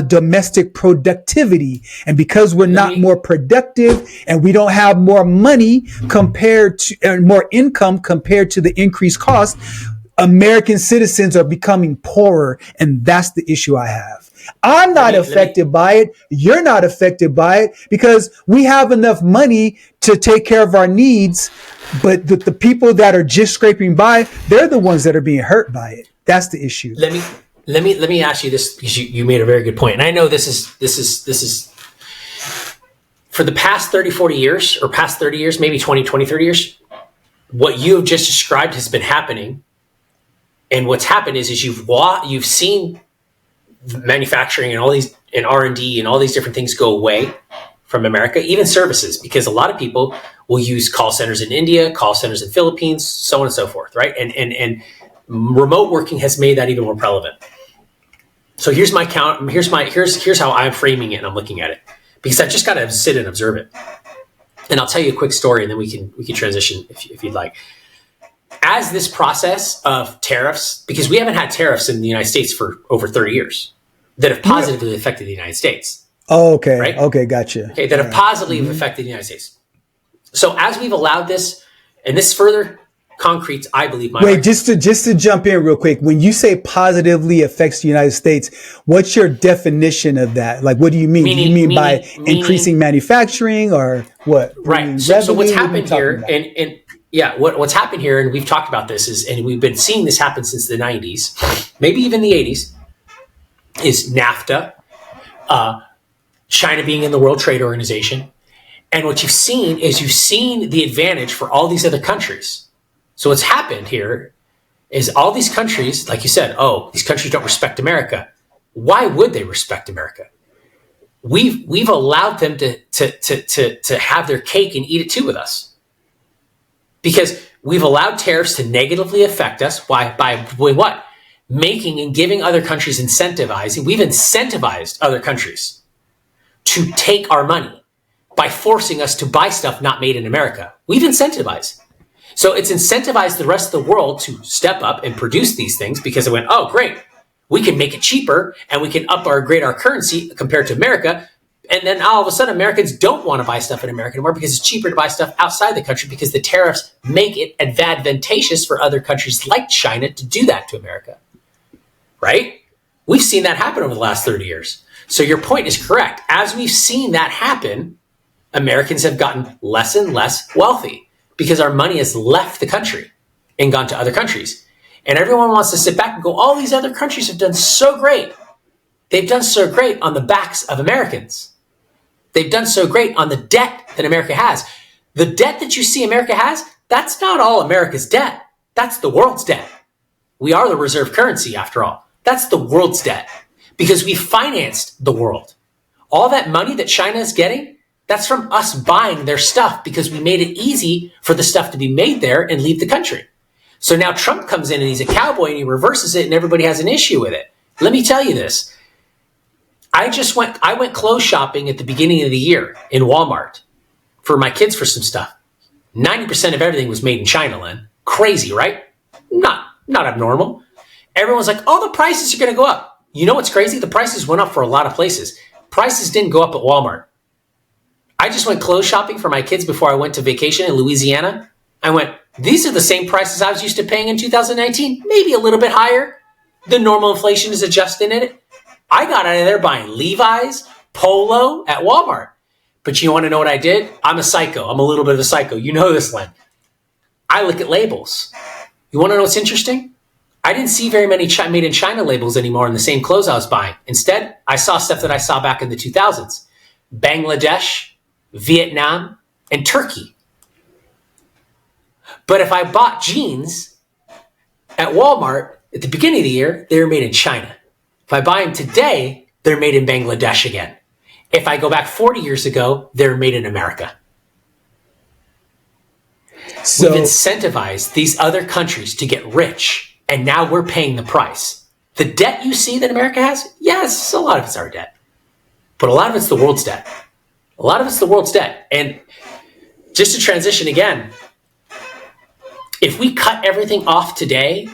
[SPEAKER 2] domestic productivity. And because we're not more productive and we don't have more money compared to more income compared to the increased cost, American citizens are becoming poorer. And that's the issue I have. I'm not affected by it. You're not affected by it because we have enough money to take care of our needs. But the people that are just scraping by, they're the ones that are being hurt by it. That's the issue.
[SPEAKER 3] Let me ask you this, because you made a very good point. And I know this is for the past 30, 40 years, or past 30 years, maybe 20, 30 years, what you have just described has been happening. And what's happened is you've seen manufacturing and all these, and R&D and all these different things go away from America, even services, because a lot of people will use call centers in India, call centers in Philippines, so on and so forth, right? And remote working has made that even more relevant. So here's my count. Here's how I'm framing it and I'm looking at it, because I just got to sit and observe it. And I'll tell you a quick story, and then we can transition if you'd like. As this process of tariffs, because we haven't had tariffs in the United States for over 30 years that have positively affected the United States.
[SPEAKER 2] Oh, okay.
[SPEAKER 3] Right?
[SPEAKER 2] Okay, gotcha.
[SPEAKER 3] Okay, that have positively affected the United States. So as we've allowed this, and this further concretes, I believe, my
[SPEAKER 2] Wait, just to jump in real quick. When you say positively affects the United States, what's your definition of that? Like, what do you mean? Do you mean by increasing manufacturing, or what?
[SPEAKER 3] Right. So what's happened here, and yeah, what's happened here, and we've talked about this, is, and we've been seeing this happen since the 90s, maybe even the 80s, is NAFTA, China being in the World Trade Organization. And what you've seen the advantage for all these other countries. So what's happened here is all these countries, like you said, these countries don't respect America. Why would they respect America? We've allowed them to have their cake and eat it too with us. Because we've allowed tariffs to negatively affect us. Why? By what? Making and giving other countries incentivizing. We've incentivized other countries to take our money by forcing us to buy stuff not made in America. We've incentivized. So it's incentivized the rest of the world to step up and produce these things, because it went, oh, great, we can make it cheaper and we can upgrade our currency compared to America, And then all of a sudden, Americans don't want to buy stuff in America anymore because it's cheaper to buy stuff outside the country because the tariffs make it advantageous for other countries like China to do that to America. Right? We've seen that happen over the last 30 years. So your point is correct. As we've seen that happen, Americans have gotten less and less wealthy because our money has left the country and gone to other countries. And everyone wants to sit back and go, all these other countries have done so great. They've done so great on the backs of Americans. They've done so great on the debt that America has. The debt that you see America has, that's not all America's debt. That's the world's debt. We are the reserve currency, after all. That's the world's debt because we financed the world. All that money that China is getting, that's from us buying their stuff because we made it easy for the stuff to be made there and leave the country. So now Trump comes in and he's a cowboy and he reverses it and everybody has an issue with it. Let me tell you this. I went clothes shopping at the beginning of the year in Walmart for my kids for some stuff. 90% of everything was made in China, Len. Crazy, right? Not abnormal. Everyone's like, oh, the prices are going to go up. You know what's crazy? The prices went up for a lot of places. Prices didn't go up at Walmart. I just went clothes shopping for my kids before I went to vacation in Louisiana. I went, these are the same prices I was used to paying in 2019, maybe a little bit higher. The normal inflation is adjusting in it. I got out of there buying Levi's, Polo at Walmart. But you want to know what I did? I'm a psycho. I'm a little bit of a psycho. You know this, Len. I look at labels. You want to know what's interesting? I didn't see very many made in China labels anymore in the same clothes I was buying. Instead, I saw stuff that I saw back in the 2000s. Bangladesh, Vietnam, and Turkey. But if I bought jeans at Walmart at the beginning of the year, they were made in China. If I buy them today, they're made in Bangladesh again. If I go back 40 years ago, they're made in America. So we've incentivized these other countries to get rich, and now we're paying the price. The debt you see that America has, yes, a lot of it's our debt. But a lot of it's the world's debt. A lot of it's the world's debt. And just to transition again, if we cut everything off today,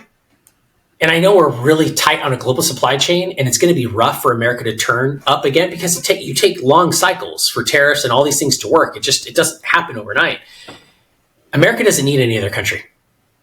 [SPEAKER 3] and I know we're really tight on a global supply chain, and it's going to be rough for America to turn up again because you take long cycles for tariffs and all these things to work. It doesn't happen overnight. America doesn't need any other country.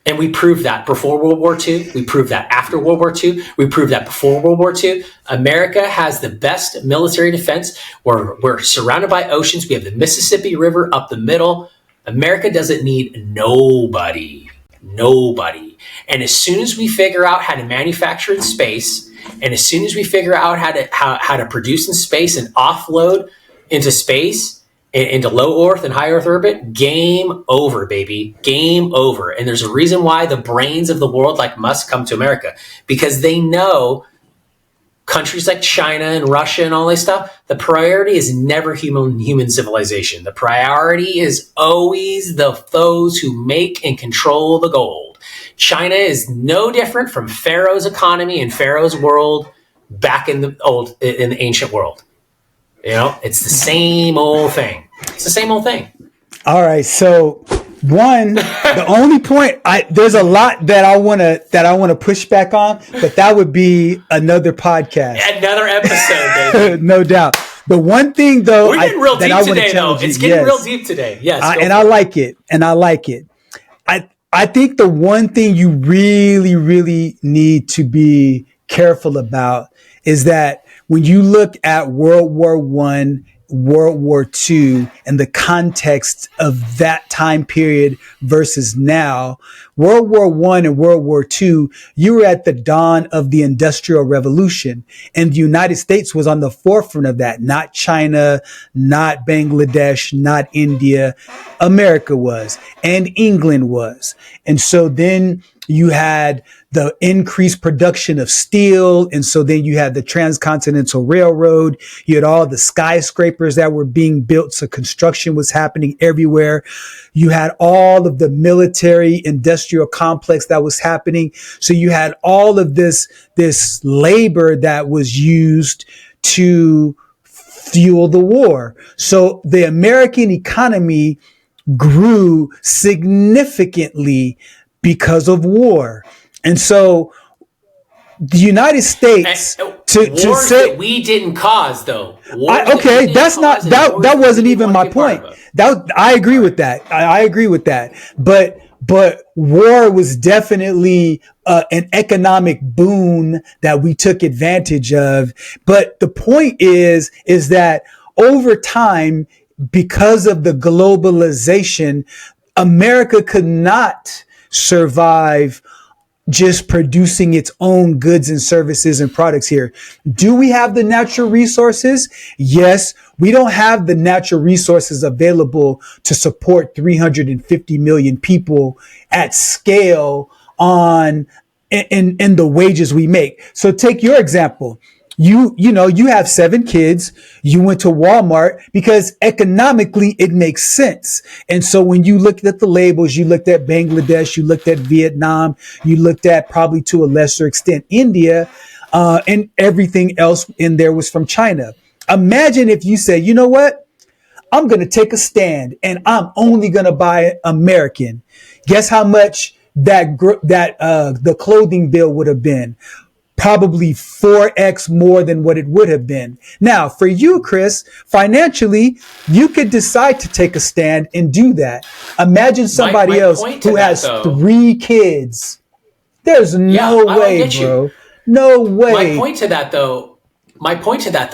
[SPEAKER 3] And we proved that before World War II. We proved that after World War II. We proved that before World War II. America has the best military defense. We're surrounded by oceans. We have the Mississippi River up the middle. America doesn't need nobody. Nobody. And as soon as we figure out how to manufacture in space, and as soon as we figure out how to produce in space and offload into space, into low Earth and high Earth orbit, game over, baby. Game over. And there's a reason why the brains of the world like Musk come to America, because they know countries like China and Russia and all this stuff, the priority is never human civilization. The priority is always those who make and control the gold. China is no different from Pharaoh's economy and Pharaoh's world back in the ancient world. You know, it's the same old thing. It's the same old thing.
[SPEAKER 2] All right. So the only point there's a lot that I want to push back on, but that would be another podcast,
[SPEAKER 3] another episode, baby.
[SPEAKER 2] No doubt. The one thing though,
[SPEAKER 3] we're getting real deep today, though. It's getting real deep today. Yes.
[SPEAKER 2] I like it. And I like it. I think the one thing you really, really need to be careful about is that when you look at World War I, World War II, and the context of that time period versus now, World War I and World War II, you were at the dawn of the Industrial Revolution, and the United States was on the forefront of that. Not China, not Bangladesh, not India. America was, and England was. And so then you had the increased production of steel. And so then you had the Transcontinental Railroad. You had all the skyscrapers that were being built. So construction was happening everywhere. You had all of the military industrial complex that was happening. So you had all of this labor that was used to fuel the war. So the American economy grew significantly because of war. And so the United States
[SPEAKER 3] wars that we didn't cause, though.
[SPEAKER 2] Okay, that's not that wasn't even my point. That I agree with that. I agree with that. But war was definitely an economic boon that we took advantage of. But the point is that over time, because of the globalization, America could not survive just producing its own goods and services and products here. Do we have the natural resources? Yes. We don't have the natural resources available to support 350 million people at scale in the wages we make. So take your example. You have 7 kids. You went to Walmart because economically it makes sense. And so when you looked at the labels, you looked at Bangladesh, you looked at Vietnam, you looked at probably to a lesser extent India, and everything else in there was from China. Imagine if you said, you know what? I'm going to take a stand and I'm only going to buy American. Guess how much the clothing bill would have been? Probably 4x more than what it would have been. Now, for you, Chris, financially, you could decide to take a stand and do that. Imagine somebody else who has 3 kids. There's no way, bro. No way.
[SPEAKER 3] My point to that, though,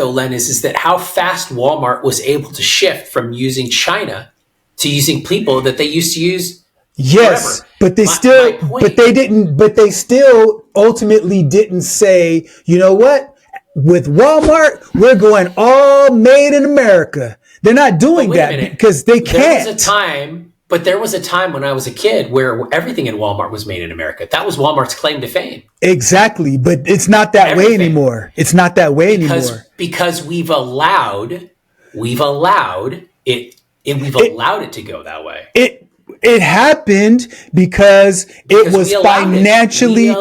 [SPEAKER 3] Len, is that how fast Walmart was able to shift from using China to using people that they used to use.
[SPEAKER 2] Yes, forever. But they still ultimately didn't say, you know what? With Walmart, we're going all made in America. They're not doing that because they can't.
[SPEAKER 3] There was a time when I was a kid where everything in Walmart was made in America. That was Walmart's claim to fame.
[SPEAKER 2] Exactly, but it's not that way anymore. It's not that way anymore.
[SPEAKER 3] Because we've allowed it to go that way.
[SPEAKER 2] It happened because it was financially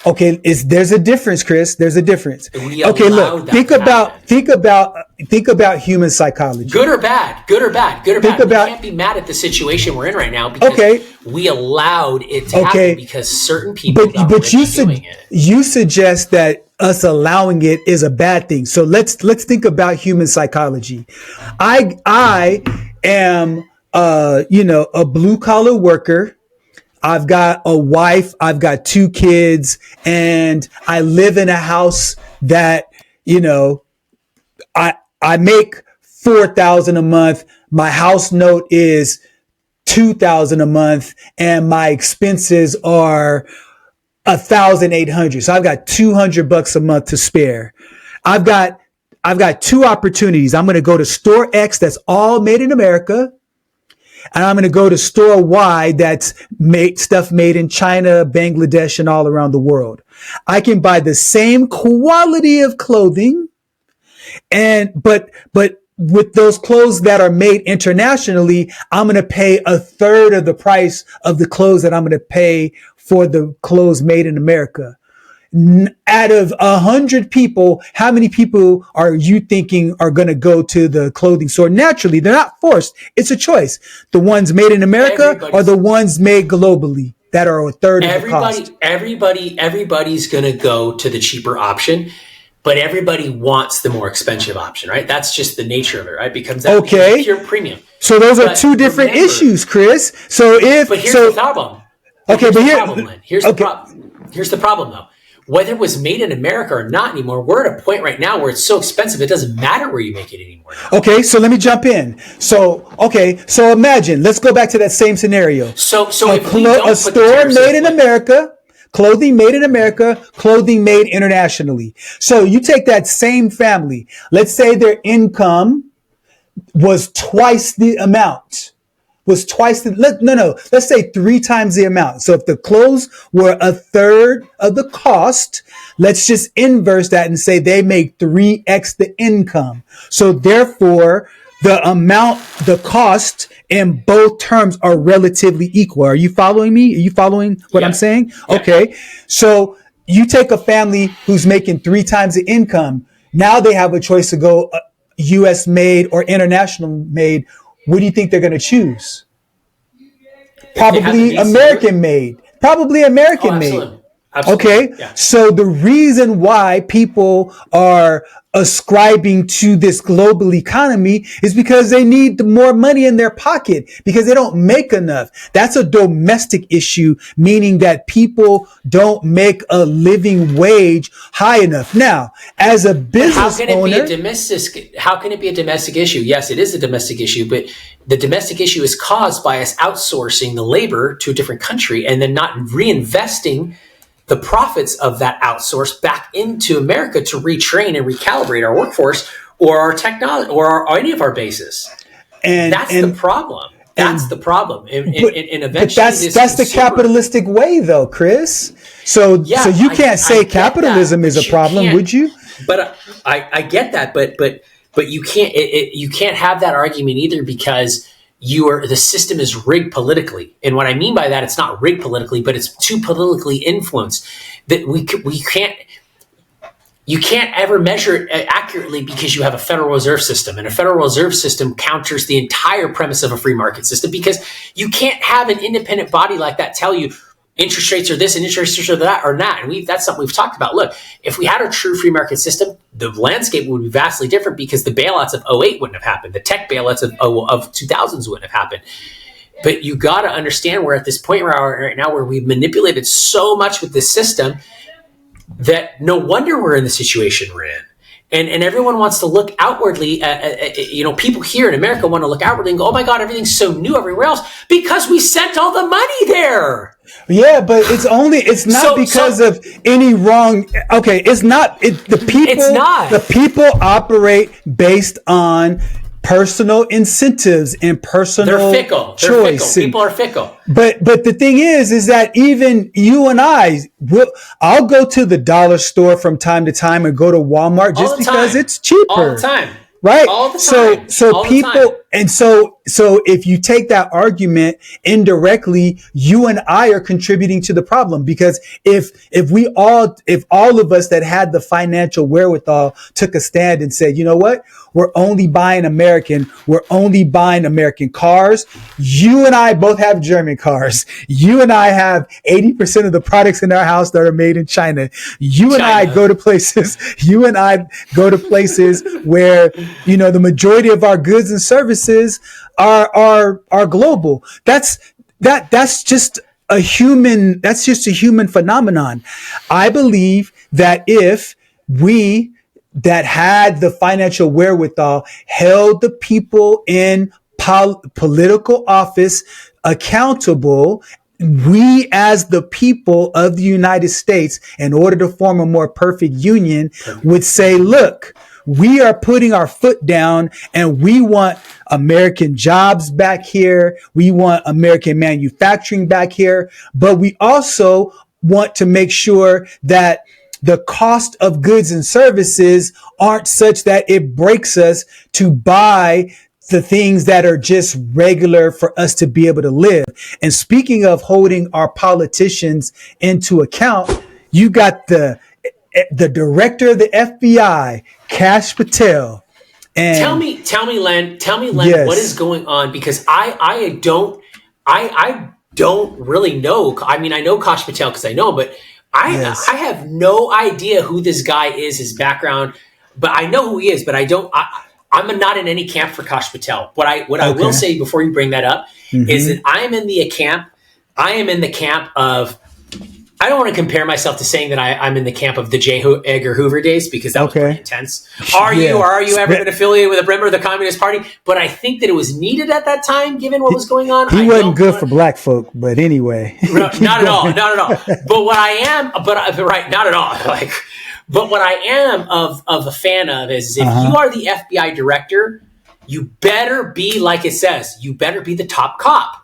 [SPEAKER 2] okay. There's a difference, Chris. There's a difference. Okay, look. Think about human psychology.
[SPEAKER 3] Good or bad. We can't be mad at the situation we're in right now because we allowed it to happen because certain people got rich doing it.
[SPEAKER 2] You suggest that us allowing it is a bad thing. So let's think about human psychology. I am a blue collar worker. I've got a wife. I've got 2 kids, and I live in a house that, I make $4,000 a month. My house note is $2,000 a month, and my expenses are $1,800. So I've got $200 a month to spare. I've got 2 opportunities. I'm going to go to store X that's all made in America. And I'm going to go to store Y that's stuff made in China, Bangladesh, and all around the world. I can buy the same quality of clothing, but with those clothes that are made internationally, I'm going to pay a third of the price of the clothes that I'm going to pay for the clothes made in America. Out of 100 people, how many people are you thinking are going to go to the clothing store? Naturally, they're not forced. It's a choice. The ones made in America or the ones made globally that are a third of the cost.
[SPEAKER 3] Everybody's going to go to the cheaper option, but everybody wants the more expensive option, right? That's just the nature of it, right? Because that becomes pure premium.
[SPEAKER 2] So those are 2 different issues, Chris.
[SPEAKER 3] But here's the problem. Here's the problem, though. Whether it was made in America or not anymore, we're at a point right now where it's so expensive it doesn't matter where you make it anymore.
[SPEAKER 2] Okay, so let me jump in. So imagine, let's go back to that same scenario.
[SPEAKER 3] So
[SPEAKER 2] a store made in America, clothing made in America, clothing made internationally. So you take that same family. Let's say their income was twice the amount. Let's say 3 times the amount. So if the clothes were a third of the cost, let's just inverse that and say they make 3x the income. So therefore, the cost in both terms are relatively equal. Are you following me? Are you following what I'm saying? Yeah. Okay. So you take a family who's making 3 times the income. Now they have a choice to go US made or international made. What do you think they're going to choose? Probably American made. Made.
[SPEAKER 3] Absolutely.
[SPEAKER 2] Okay.
[SPEAKER 3] Yeah.
[SPEAKER 2] So the reason why people are ascribing to this global economy is because they need more money in their pocket because they don't make enough. That's a domestic issue, meaning that people don't make a living wage high enough. Now, as a business owner,
[SPEAKER 3] How can it be a domestic issue? Yes, it is a domestic issue, but the domestic issue is caused by us outsourcing the labor to a different country and then not reinvesting the profits of that outsource back into America to retrain and recalibrate our workforce or our technology or any of our bases. And that's the problem. That's the problem. And eventually,
[SPEAKER 2] but that's the capitalistic way, though, Chris. So you can't say capitalism is a problem, would you?
[SPEAKER 3] But I get that. But you can't you can't have that argument either because the system is rigged politically. And what I mean by that, it's not rigged politically, but it's too politically influenced that you can't ever measure it accurately because you have a Federal Reserve System, and a Federal Reserve System counters the entire premise of a free market system because you can't have an independent body like that tell you interest rates are this and interest rates are that or not. And that's something we've talked about. Look, if we had a true free market system, the landscape would be vastly different because the bailouts of 2008 wouldn't have happened. The tech bailouts of 2000s wouldn't have happened. But you got to understand we're at this point right now where we've manipulated so much with this system that no wonder we're in the situation we're in. And everyone wants to look outwardly. People here in America want to look outwardly and go, oh my God, everything's so new everywhere else because we sent all the money there.
[SPEAKER 2] Yeah, but it's not because of any wrong. Okay, it's not. The people operate based on personal incentives and personal choice.
[SPEAKER 3] People are fickle.
[SPEAKER 2] But the thing is that even you and I'll go to the dollar store from time to time and go to Walmart just because it's cheaper.
[SPEAKER 3] All the time.
[SPEAKER 2] Right.
[SPEAKER 3] All the time.
[SPEAKER 2] So people, and so if you take that argument indirectly, you and I are contributing to the problem because if all of us that had the financial wherewithal took a stand and said, you know what, we're only buying American cars. You and I both have German cars. You and I have 80% of the products in our house that are made in China. You and I go to places where, the majority of our goods and services are global. That's just a human phenomenon. I believe that if we that had the financial wherewithal held the people in political office accountable, we as the people of the United States, in order to form a more perfect union, would say, look, we are putting our foot down and we want American jobs back here. We want American manufacturing back here, but we also want to make sure that the cost of goods and services aren't such that it breaks us to buy the things that are just regular for us to be able to live. And speaking of holding our politicians into account, you got the director of the FBI, Kash Patel. And
[SPEAKER 3] tell me, Len,
[SPEAKER 2] yes.
[SPEAKER 3] What is going on? Because I don't really know. I mean, I know Kash Patel because I know him, but I have no idea who this guy is, his background, but I know who he is, but I'm not in any camp for Kash Patel. What I will say before you bring that up is that I am in the camp of, I don't want to compare myself to saying that I'm in the camp of the J. Edgar Hoover days because that was pretty intense. Are you ever been affiliated with a member of the Communist Party? But I think that it was needed at that time, given what was going on.
[SPEAKER 2] He wasn't good for black folk, but anyway.
[SPEAKER 3] Not at all. But what I am, not at all. But what I am of a fan of is if you are the FBI director, you better be like it says. You better be the top cop.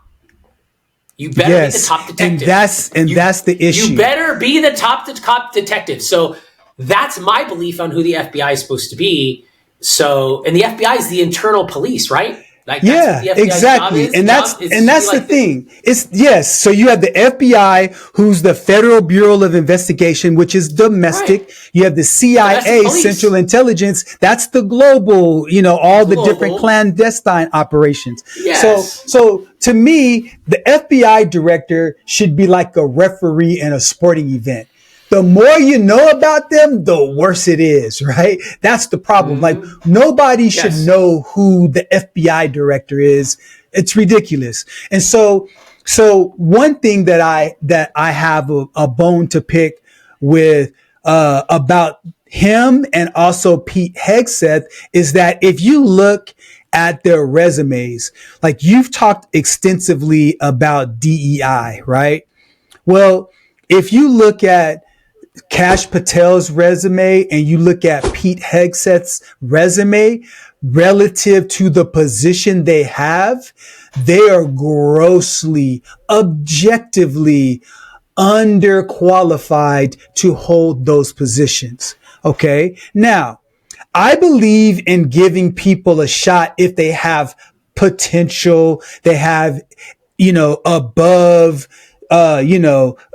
[SPEAKER 3] You better be the top detective.
[SPEAKER 2] And that's the issue.
[SPEAKER 3] You better be the top detective. So that's my belief on who the FBI is supposed to be. So, and the FBI is the internal police, right?
[SPEAKER 2] Exactly. And that's the thing. So you have the FBI, who's the Federal Bureau of Investigation, which is domestic. Right. You have the CIA, Central Intelligence. That's the global, all the different clandestine operations.
[SPEAKER 3] Yes.
[SPEAKER 2] So to me, the FBI director should be like a referee in a sporting event. the more you know about them, the worse it is, right? That's the problem. Like nobody should know who the FBI director is. It's ridiculous. And so one thing that I have a bone to pick with, about him and also Pete Hegseth is that if you look at their resumes, like you've talked extensively about DEI, right? Well, if you look at Kash Patel's resume and you look at Pete Hegseth's resume relative to the position they have, they are grossly, objectively underqualified to hold those positions. Okay. Now, I believe in giving people a shot if they have potential, they have,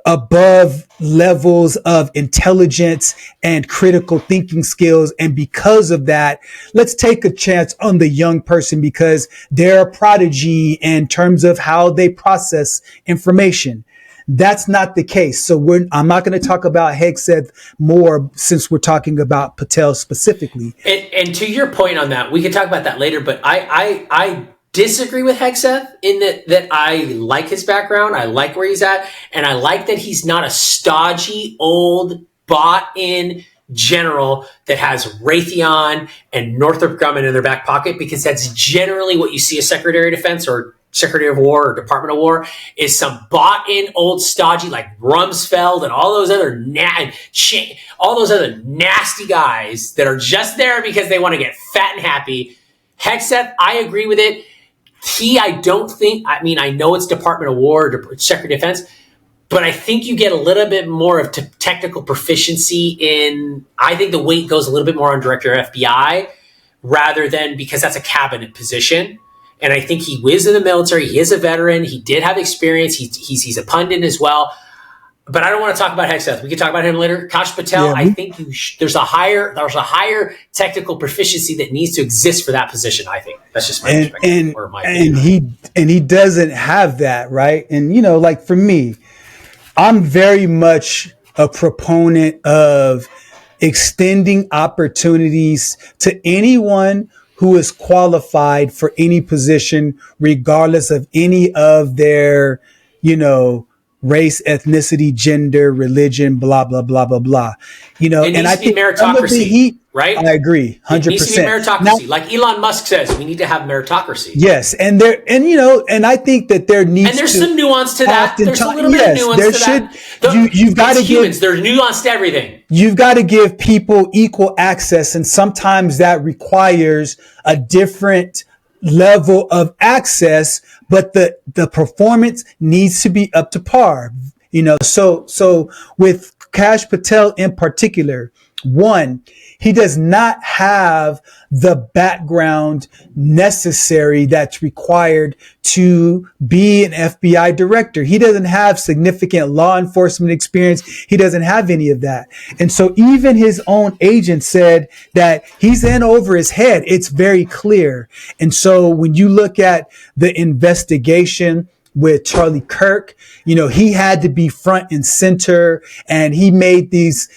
[SPEAKER 2] above levels of intelligence and critical thinking skills. And because of that, let's take a chance on the young person because they're a prodigy in terms of how they process information. That's not the case. So I'm not going to talk about Hegseth more since we're talking about Patel specifically.
[SPEAKER 3] And to your point on that, we can talk about that later, but I disagree with Hegseth in that I like his background. I like where he's at. And I like that he's not a stodgy, old, bought-in general that has Raytheon and Northrop Grumman in their back pocket, because that's generally what you see as Secretary of Defense or Secretary of War or Department of War is some bought-in old stodgy like Rumsfeld and all those other nasty guys that are just there because they want to get fat and happy. Hegseth, I agree with it. I know it's Department of War or Secretary of Defense, but I think you get a little bit more of technical proficiency in, I think the weight goes a little bit more on Director of FBI rather than, because that's a cabinet position. And I think he was in the military. He is a veteran. He did have experience. He's a pundit as well. But I don't want to talk about Hegseth. We can talk about him later. Kash Patel, I think there's a higher technical proficiency that needs to exist for that position. I think that's just my perspective.
[SPEAKER 2] And he doesn't have that, right? And like for me, I'm very much a proponent of extending opportunities to anyone who is qualified for any position, regardless of any of their, race, ethnicity, gender, religion, blah, blah, blah, blah, blah. And I think
[SPEAKER 3] meritocracy, right?
[SPEAKER 2] I agree, 100%. It needs to be
[SPEAKER 3] meritocracy. Now, like Elon Musk says, we need to have meritocracy.
[SPEAKER 2] Yes, and I think that there needs
[SPEAKER 3] and there's some nuance to that. There's a little bit of nuance to that. You've got to humans. There's nuance to everything.
[SPEAKER 2] You've got to give people equal access, and sometimes that requires a different level of access, but the performance needs to be up to par. So with Kash Patel in particular, one, he does not have the background necessary that's required to be an FBI director. He doesn't have significant law enforcement experience. He doesn't have any of that. And so even his own agent said that he's in over his head. It's very clear. And so when you look at the investigation with Charlie Kirk, he had to be front and center, and he made these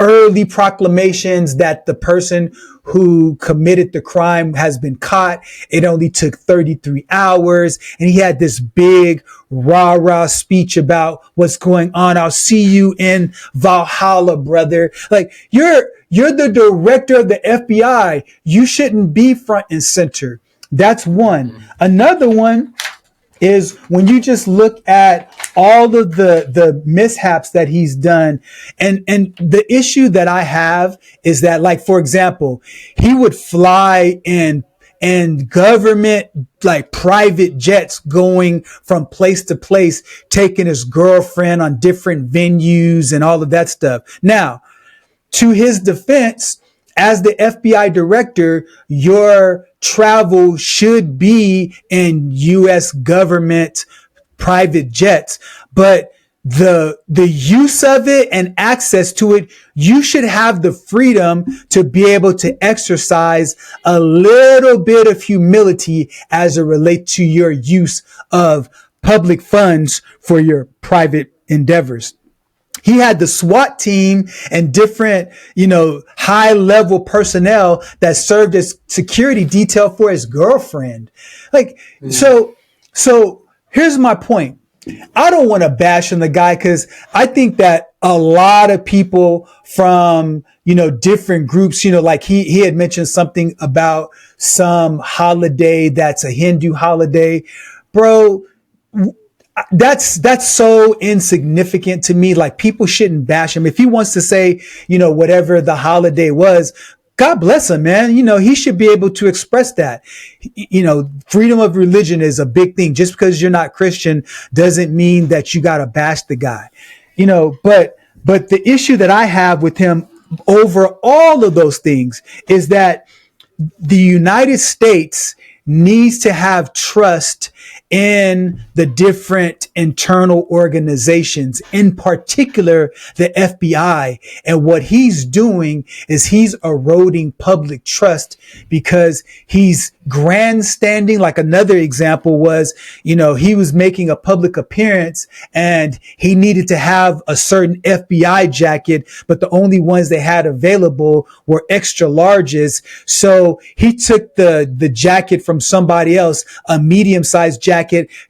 [SPEAKER 2] early proclamations that the person who committed the crime has been caught. It only took 33 hours. And he had this big rah-rah speech about what's going on. I'll see you in Valhalla, brother. Like, you're the director of the FBI. You shouldn't be front and center. That's one. Another one is when you just look at all of the mishaps that he's done. And the issue that I have is that, like, for example, he would fly in government, like private jets, going from place to place, taking his girlfriend on different venues and all of that stuff. Now, to his defense, as the FBI director, your travel should be in U.S. government private jets, but the use of it and access to it, you should have the freedom to be able to exercise a little bit of humility as it relates to your use of public funds for your private endeavors. He had the SWAT team and different, high level personnel that served as security detail for his girlfriend. Like, so here's my point. I don't want to bash on the guy because I think that a lot of people from, different groups, like he had mentioned something about some holiday that's a Hindu holiday. Bro, that's so insignificant to me. Like, people shouldn't bash him. If he wants to say, whatever the holiday was, God bless him, man. He should be able to express that. Freedom of religion is a big thing. Just because you're not Christian doesn't mean that you got to bash the guy, but the issue that I have with him over all of those things is that the United States needs to have trust in the different internal organizations, in particular the FBI. And what he's doing is he's eroding public trust because he's grandstanding. Like, another example was, he was making a public appearance and he needed to have a certain FBI jacket, but the only ones they had available were extra larges. So he took the jacket from somebody else, a medium-sized jacket,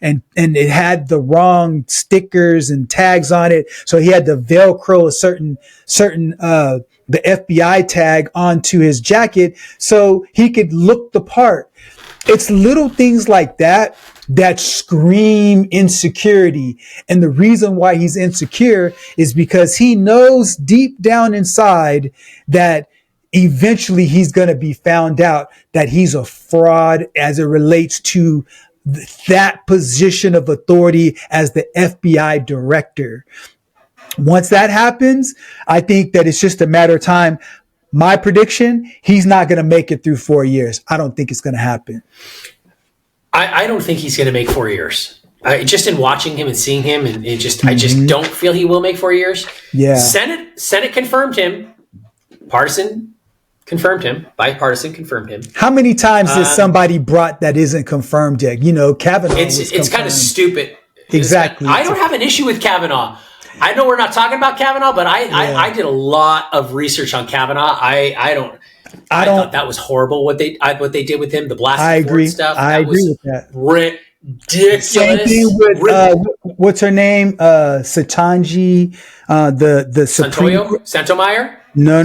[SPEAKER 2] and it had the wrong stickers and tags on it. So he had to Velcro a certain the FBI tag onto his jacket so he could look the part. It's little things like that scream insecurity. And the reason why he's insecure is because he knows deep down inside that eventually he's going to be found out that he's a fraud as it relates to that position of authority as the FBI director. Once that happens, I think that it's just a matter of time. My prediction, he's not going to make it through 4 years. I don't think it's going to happen.
[SPEAKER 3] I don't think he's going to make 4 years. Just in watching him and seeing him, and I just don't feel he will make 4 years.
[SPEAKER 2] Yeah.
[SPEAKER 3] Senate confirmed him. Partisan confirmed him. Bipartisan confirmed him.
[SPEAKER 2] How many times has somebody brought that isn't confirmed yet? Kavanaugh.
[SPEAKER 3] It's kind of stupid.
[SPEAKER 2] Exactly.
[SPEAKER 3] I don't have an issue with Kavanaugh. I know we're not talking about Kavanaugh, but I did a lot of research on Kavanaugh. I thought that was horrible what they did with him. The blasphemy stuff.
[SPEAKER 2] I agree with that.
[SPEAKER 3] Ridiculous.
[SPEAKER 2] Same thing with what's her name? Satanji, the Supreme
[SPEAKER 3] Santomayor?
[SPEAKER 2] No.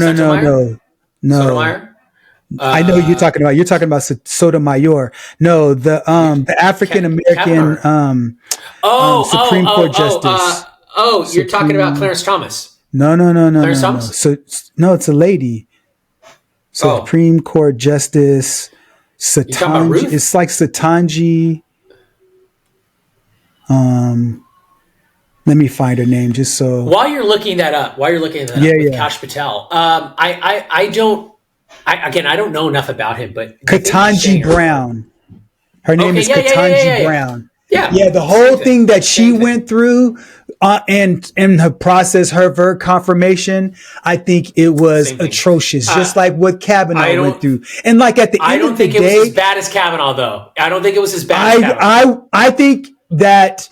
[SPEAKER 3] Sotomayor?
[SPEAKER 2] I know you're talking about Sotomayor. No, the African American Supreme Court justice.
[SPEAKER 3] You're talking about Clarence Thomas.
[SPEAKER 2] No.
[SPEAKER 3] Clarence Thomas?
[SPEAKER 2] So it's a lady. Supreme Court Justice Satanji. It's like Satanji. Let me find her name just so.
[SPEAKER 3] While you're looking that up with Kash Patel, I don't know enough about him, but
[SPEAKER 2] Katanji Brown. Her name is Katanji Brown.
[SPEAKER 3] Yeah,
[SPEAKER 2] the whole thing that she went through and in her process, her confirmation, I think it was atrocious, just like what Kavanaugh went through. And like at the end of the day, I don't think it was
[SPEAKER 3] as bad as Kavanaugh, though. I don't think it was as bad as Kavanaugh.
[SPEAKER 2] I think that,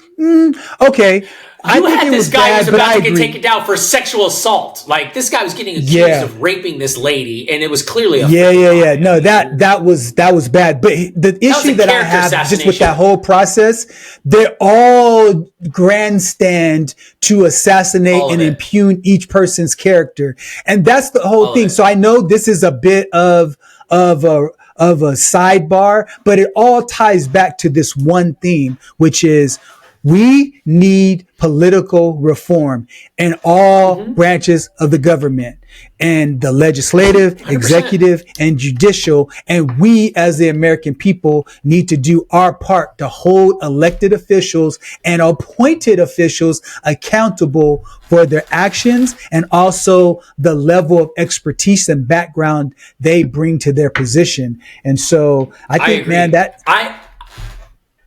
[SPEAKER 2] okay. I think
[SPEAKER 3] this guy was about to get taken down for sexual assault. Like, this guy was getting accused of raping this lady, and it was clearly a
[SPEAKER 2] No, that was bad. But the issue that I have just with that whole process, they're all grandstand to assassinate and impugn each person's character, and that's the whole thing. So I know this is a bit of a sidebar, but it all ties back to this one theme, which is we need political reform in all branches of the government, and the legislative, 100%. Executive, and judicial. And we as the American people need to do our part to hold elected officials and appointed officials accountable for their actions and also the level of expertise and background they bring to their position. And so I think, man,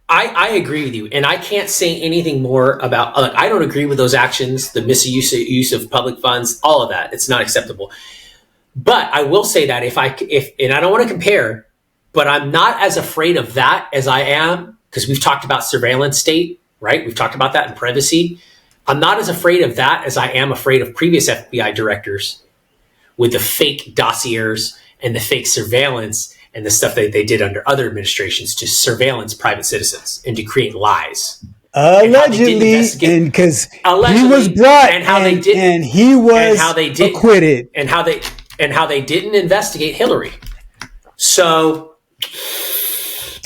[SPEAKER 3] I agree with you, and I can't say anything more about. I don't agree with those actions, the misuse of public funds, all of that. It's not acceptable. But I will say that if and I don't want to compare, but I'm not as afraid of that as I am, because we've talked about surveillance state, right? We've talked about that in privacy. I'm not as afraid of that as I am afraid of previous FBI directors with the fake dossiers and the fake surveillance and the stuff that they did under other administrations to surveillance private citizens and to create lies.
[SPEAKER 2] Allegedly, and because he was brought and how they did, and he was and how they did, acquitted,
[SPEAKER 3] and how they didn't investigate Hillary. So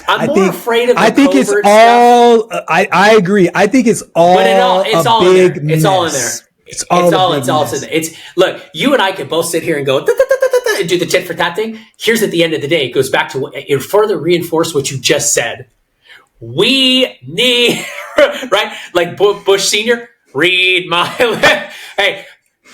[SPEAKER 3] I'm more afraid of the covert
[SPEAKER 2] it's
[SPEAKER 3] stuff.
[SPEAKER 2] all. I agree. I think it's all.
[SPEAKER 3] It's all
[SPEAKER 2] big
[SPEAKER 3] in there. It's all in there. It's all in there. It's look. You and I could both sit here and go and do the tit for tat thing. Here's at the end of the day, it goes back to it further reinforce what you just said. We need, right? Like Bush Sr., read my lips. Hey,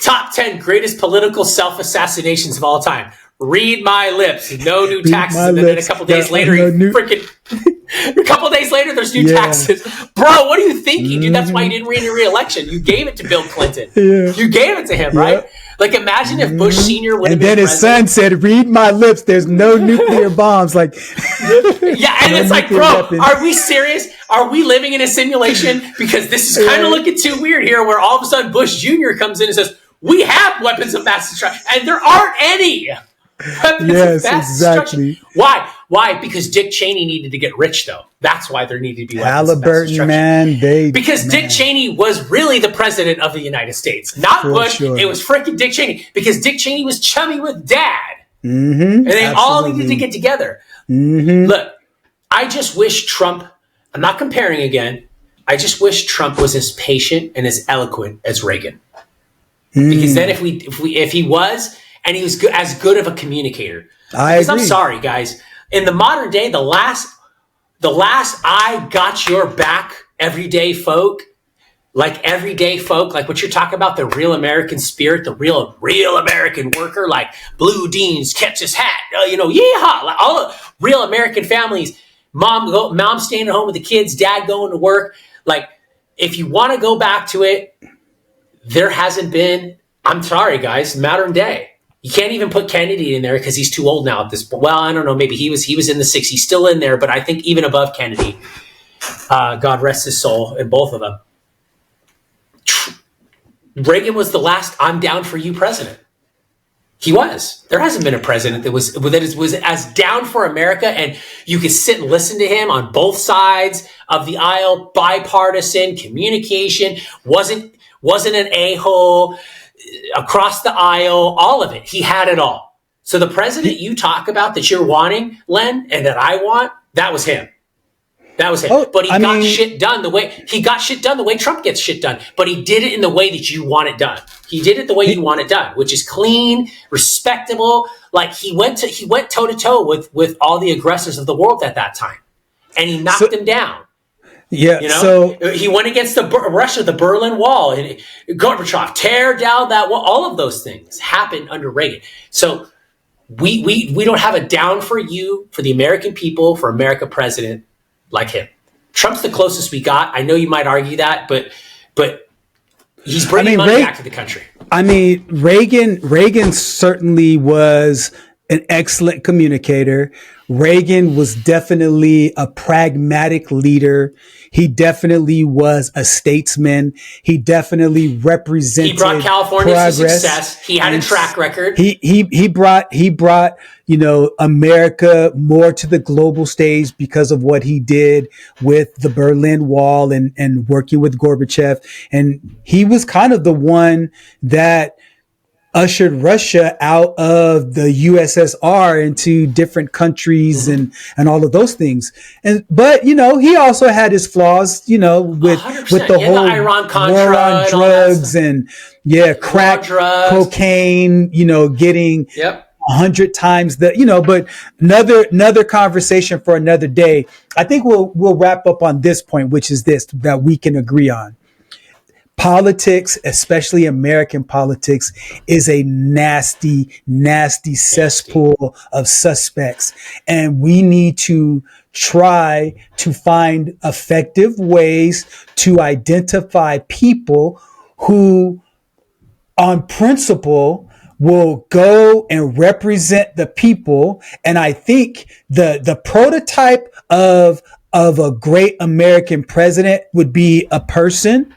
[SPEAKER 3] top 10 greatest political self-assassinations of all time. Read my lips. No new taxes. And then a couple days later, a couple days later, there's new taxes. Bro, what are you thinking, dude? That's why you didn't win a re-election. You gave it to Bill Clinton. You gave it to him, right? Like, imagine if Bush Sr. would have been president. And then his son
[SPEAKER 2] said, read my lips. There's no nuclear bombs. Like,
[SPEAKER 3] yeah, and it's like, bro, weapons. Are we serious? Are we living in a simulation? Because this is kind of looking too weird here, where all of a sudden Bush Jr. comes in and says, we have weapons of mass destruction. And there aren't any.
[SPEAKER 2] Yes, exactly.
[SPEAKER 3] Why? Because Dick Cheney needed to get rich, though. That's why there needed to be weapons of mass destruction.
[SPEAKER 2] Man,
[SPEAKER 3] because Dick Cheney was really the president of the United States, not Bush. Sure. It was freaking Dick Cheney, because Dick Cheney was chummy with Dad, and they all needed to get together. Look, I just wish Trump. I'm not comparing again. I just wish Trump was as patient and as eloquent as Reagan, because then if he was. And he was as good of a communicator. Because I'm sorry, guys. In the modern day, the last I got your back, everyday folk, like what you're talking about, the real American spirit, the real American worker, like Blue Deans, kept his hat, yeehaw, like all of real American families, mom staying at home with the kids, dad going to work. Like, if you want to go back to it, there hasn't been. I'm sorry, guys, modern day. You can't even put Kennedy in there because he's too old now at this point. Well, I don't know. Maybe he was in the 60s, still in there, but I think even above Kennedy, God rest his soul, and both of them. Reagan was the last I'm down for you president. He was. There hasn't been a president that was as down for America, and you could sit and listen to him on both sides of the aisle, bipartisan communication, wasn't an a-hole. Across the aisle, all of it. He had it all. So the president you talk about that you're wanting, Len, and that I want, that was him. But he got shit done the way Trump gets shit done. But he did it in the way that you want it done. He did it the way you want it done, which is clean, respectable. Like, he went toe to toe with all the aggressors of the world at that time, and he knocked them down.
[SPEAKER 2] Yeah,
[SPEAKER 3] so he went against Russia, the Berlin Wall, and Gorbachev, tear down that wall. All of those things happened under Reagan. So we don't have a down for you, for the American people, for America president like him. Trump's the closest we got. I know you might argue that, but he's bringing money back to the country.
[SPEAKER 2] I mean, Reagan certainly was an excellent communicator. Reagan was definitely a pragmatic leader. He definitely was a statesman. He definitely represented.
[SPEAKER 3] He brought California to success. He had a track record.
[SPEAKER 2] He brought America more to the global stage because of what he did with the Berlin Wall and working with Gorbachev. And he was kind of the one that ushered Russia out of the USSR into different countries and all of those things. But he also had his flaws, with the whole
[SPEAKER 3] Iran-Contra
[SPEAKER 2] war on drugs and crack, cocaine, getting 100 times but another conversation for another day. I think we'll wrap up on this point, which is this, that we can agree on. Politics, especially American politics, is a nasty cesspool of suspects. And we need to try to find effective ways to identify people who, on principle, will go and represent the people. And I think the prototype of a great American president would be a person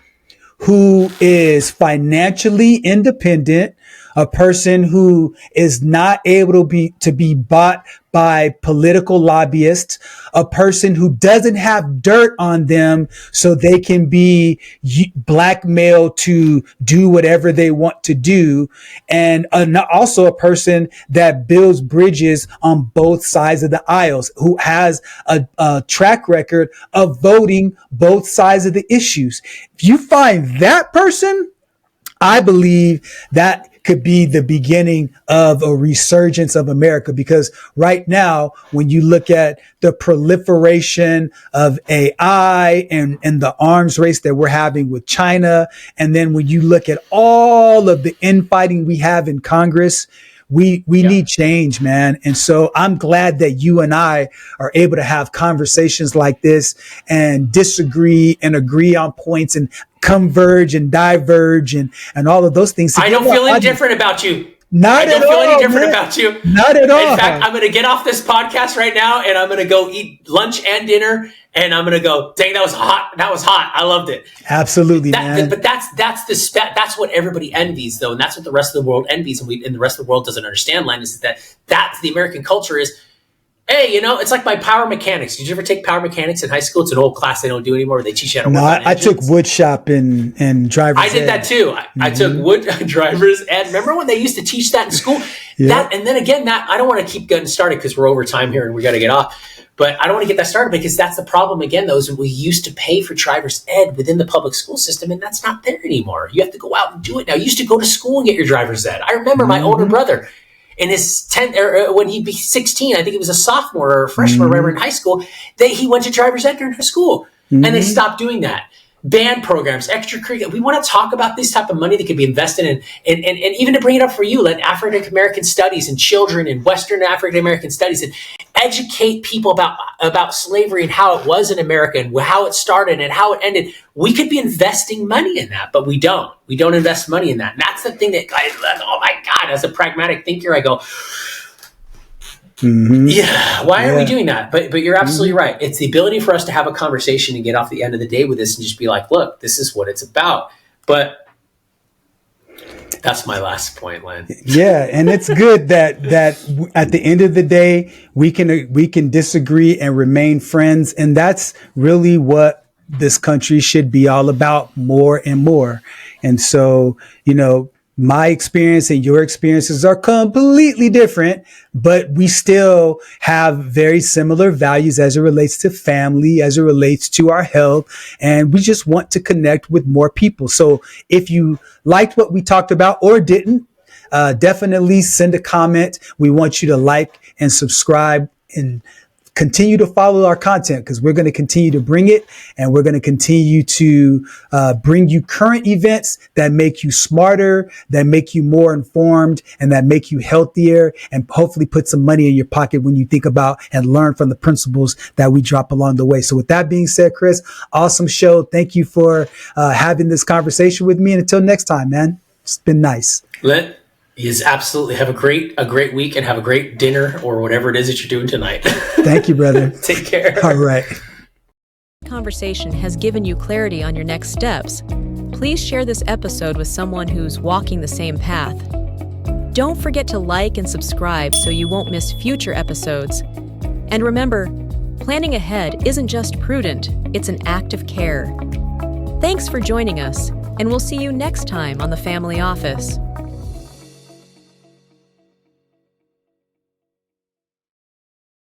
[SPEAKER 2] who is financially independent, a person who is not able to be bought by political lobbyists, a person who doesn't have dirt on them so they can be blackmailed to do whatever they want to do, and also a person that builds bridges on both sides of the aisles, who has a track record of voting both sides of the issues. If you find that person, I believe that could be the beginning of a resurgence of America, because right now, when you look at the proliferation of AI and the arms race that we're having with China, and then when you look at all of the infighting we have in Congress, we need change, man. And so I'm glad that you and I are able to have conversations like this and disagree and agree on points and converge and diverge and all of those things.
[SPEAKER 3] I don't feel any different about you.
[SPEAKER 2] Not at all. I don't feel any different
[SPEAKER 3] about you.
[SPEAKER 2] Not at all.
[SPEAKER 3] In fact, I'm going to get off this podcast right now and I'm going to go eat lunch and dinner. And I'm going to go, dang, that was hot. That was hot. I loved it.
[SPEAKER 2] Absolutely, man.
[SPEAKER 3] But that's what everybody envies, though. And that's what the rest of the world envies. And the rest of the world doesn't understand, Len, is that's the American culture is, hey, it's like my power mechanics. Did you ever take power mechanics in high school? It's an old class they don't do anymore where they teach you how to work on engines.
[SPEAKER 2] I took wood shop and driver's ed.
[SPEAKER 3] I did that too. I took wood driver's ed. Remember when they used to teach that in school?
[SPEAKER 2] Yeah.
[SPEAKER 3] And then again, I don't want to keep getting started because we're over time here and we got to get off. But I don't want to get that started because that's the problem again, though, is we used to pay for driver's ed within the public school system, and that's not there anymore. You have to go out and do it now. You used to go to school and get your driver's ed. I remember my older brother in his 10th, or when he'd be 16, I think he was a sophomore or a freshman or whatever in high school, he went to driver's ed during high school, and they stopped doing that. Band programs, extracurricular. We want to talk about this type of money that could be invested in, and even to bring it up for you, let African American studies and children and Western African American studies, and educate people about slavery and how it was in America and how it started and how it ended. We could be investing money in that, but we don't. We don't invest money in that. And that's the thing that, oh my God, as a pragmatic thinker, I go, yeah, why are we doing that? But you're absolutely right. It's the ability for us to have a conversation and get off the end of the day with this and just be like, look, this is what it's about. But that's my last point, Len.
[SPEAKER 2] Yeah, and it's good that at the end of the day we can disagree and remain friends, and that's really what this country should be all about, more and more. And so, my experience and your experiences are completely different, but we still have very similar values as it relates to family, as it relates to our health, and we just want to connect with more people. So if you liked what we talked about or didn't, definitely send a comment. We want you to like and subscribe and continue to follow our content, because we're going to continue to bring it, and we're going to continue to bring you current events that make you smarter, that make you more informed, and that make you healthier, and hopefully put some money in your pocket when you think about and learn from the principles that we drop along the way. So with that being said, Chris, awesome show. Thank you for having this conversation with me. And until next time, man, it's been nice.
[SPEAKER 3] Yes, absolutely. Have a great week and have a great dinner or whatever it is that you're doing tonight.
[SPEAKER 2] Thank you, brother.
[SPEAKER 3] Take care.
[SPEAKER 2] All right.
[SPEAKER 1] Conversation has given you clarity on your next steps. Please share this episode with someone who's walking the same path. Don't forget to like and subscribe so you won't miss future episodes. And remember, planning ahead isn't just prudent, it's an act of care. Thanks for joining us, and we'll see you next time on The Family Office.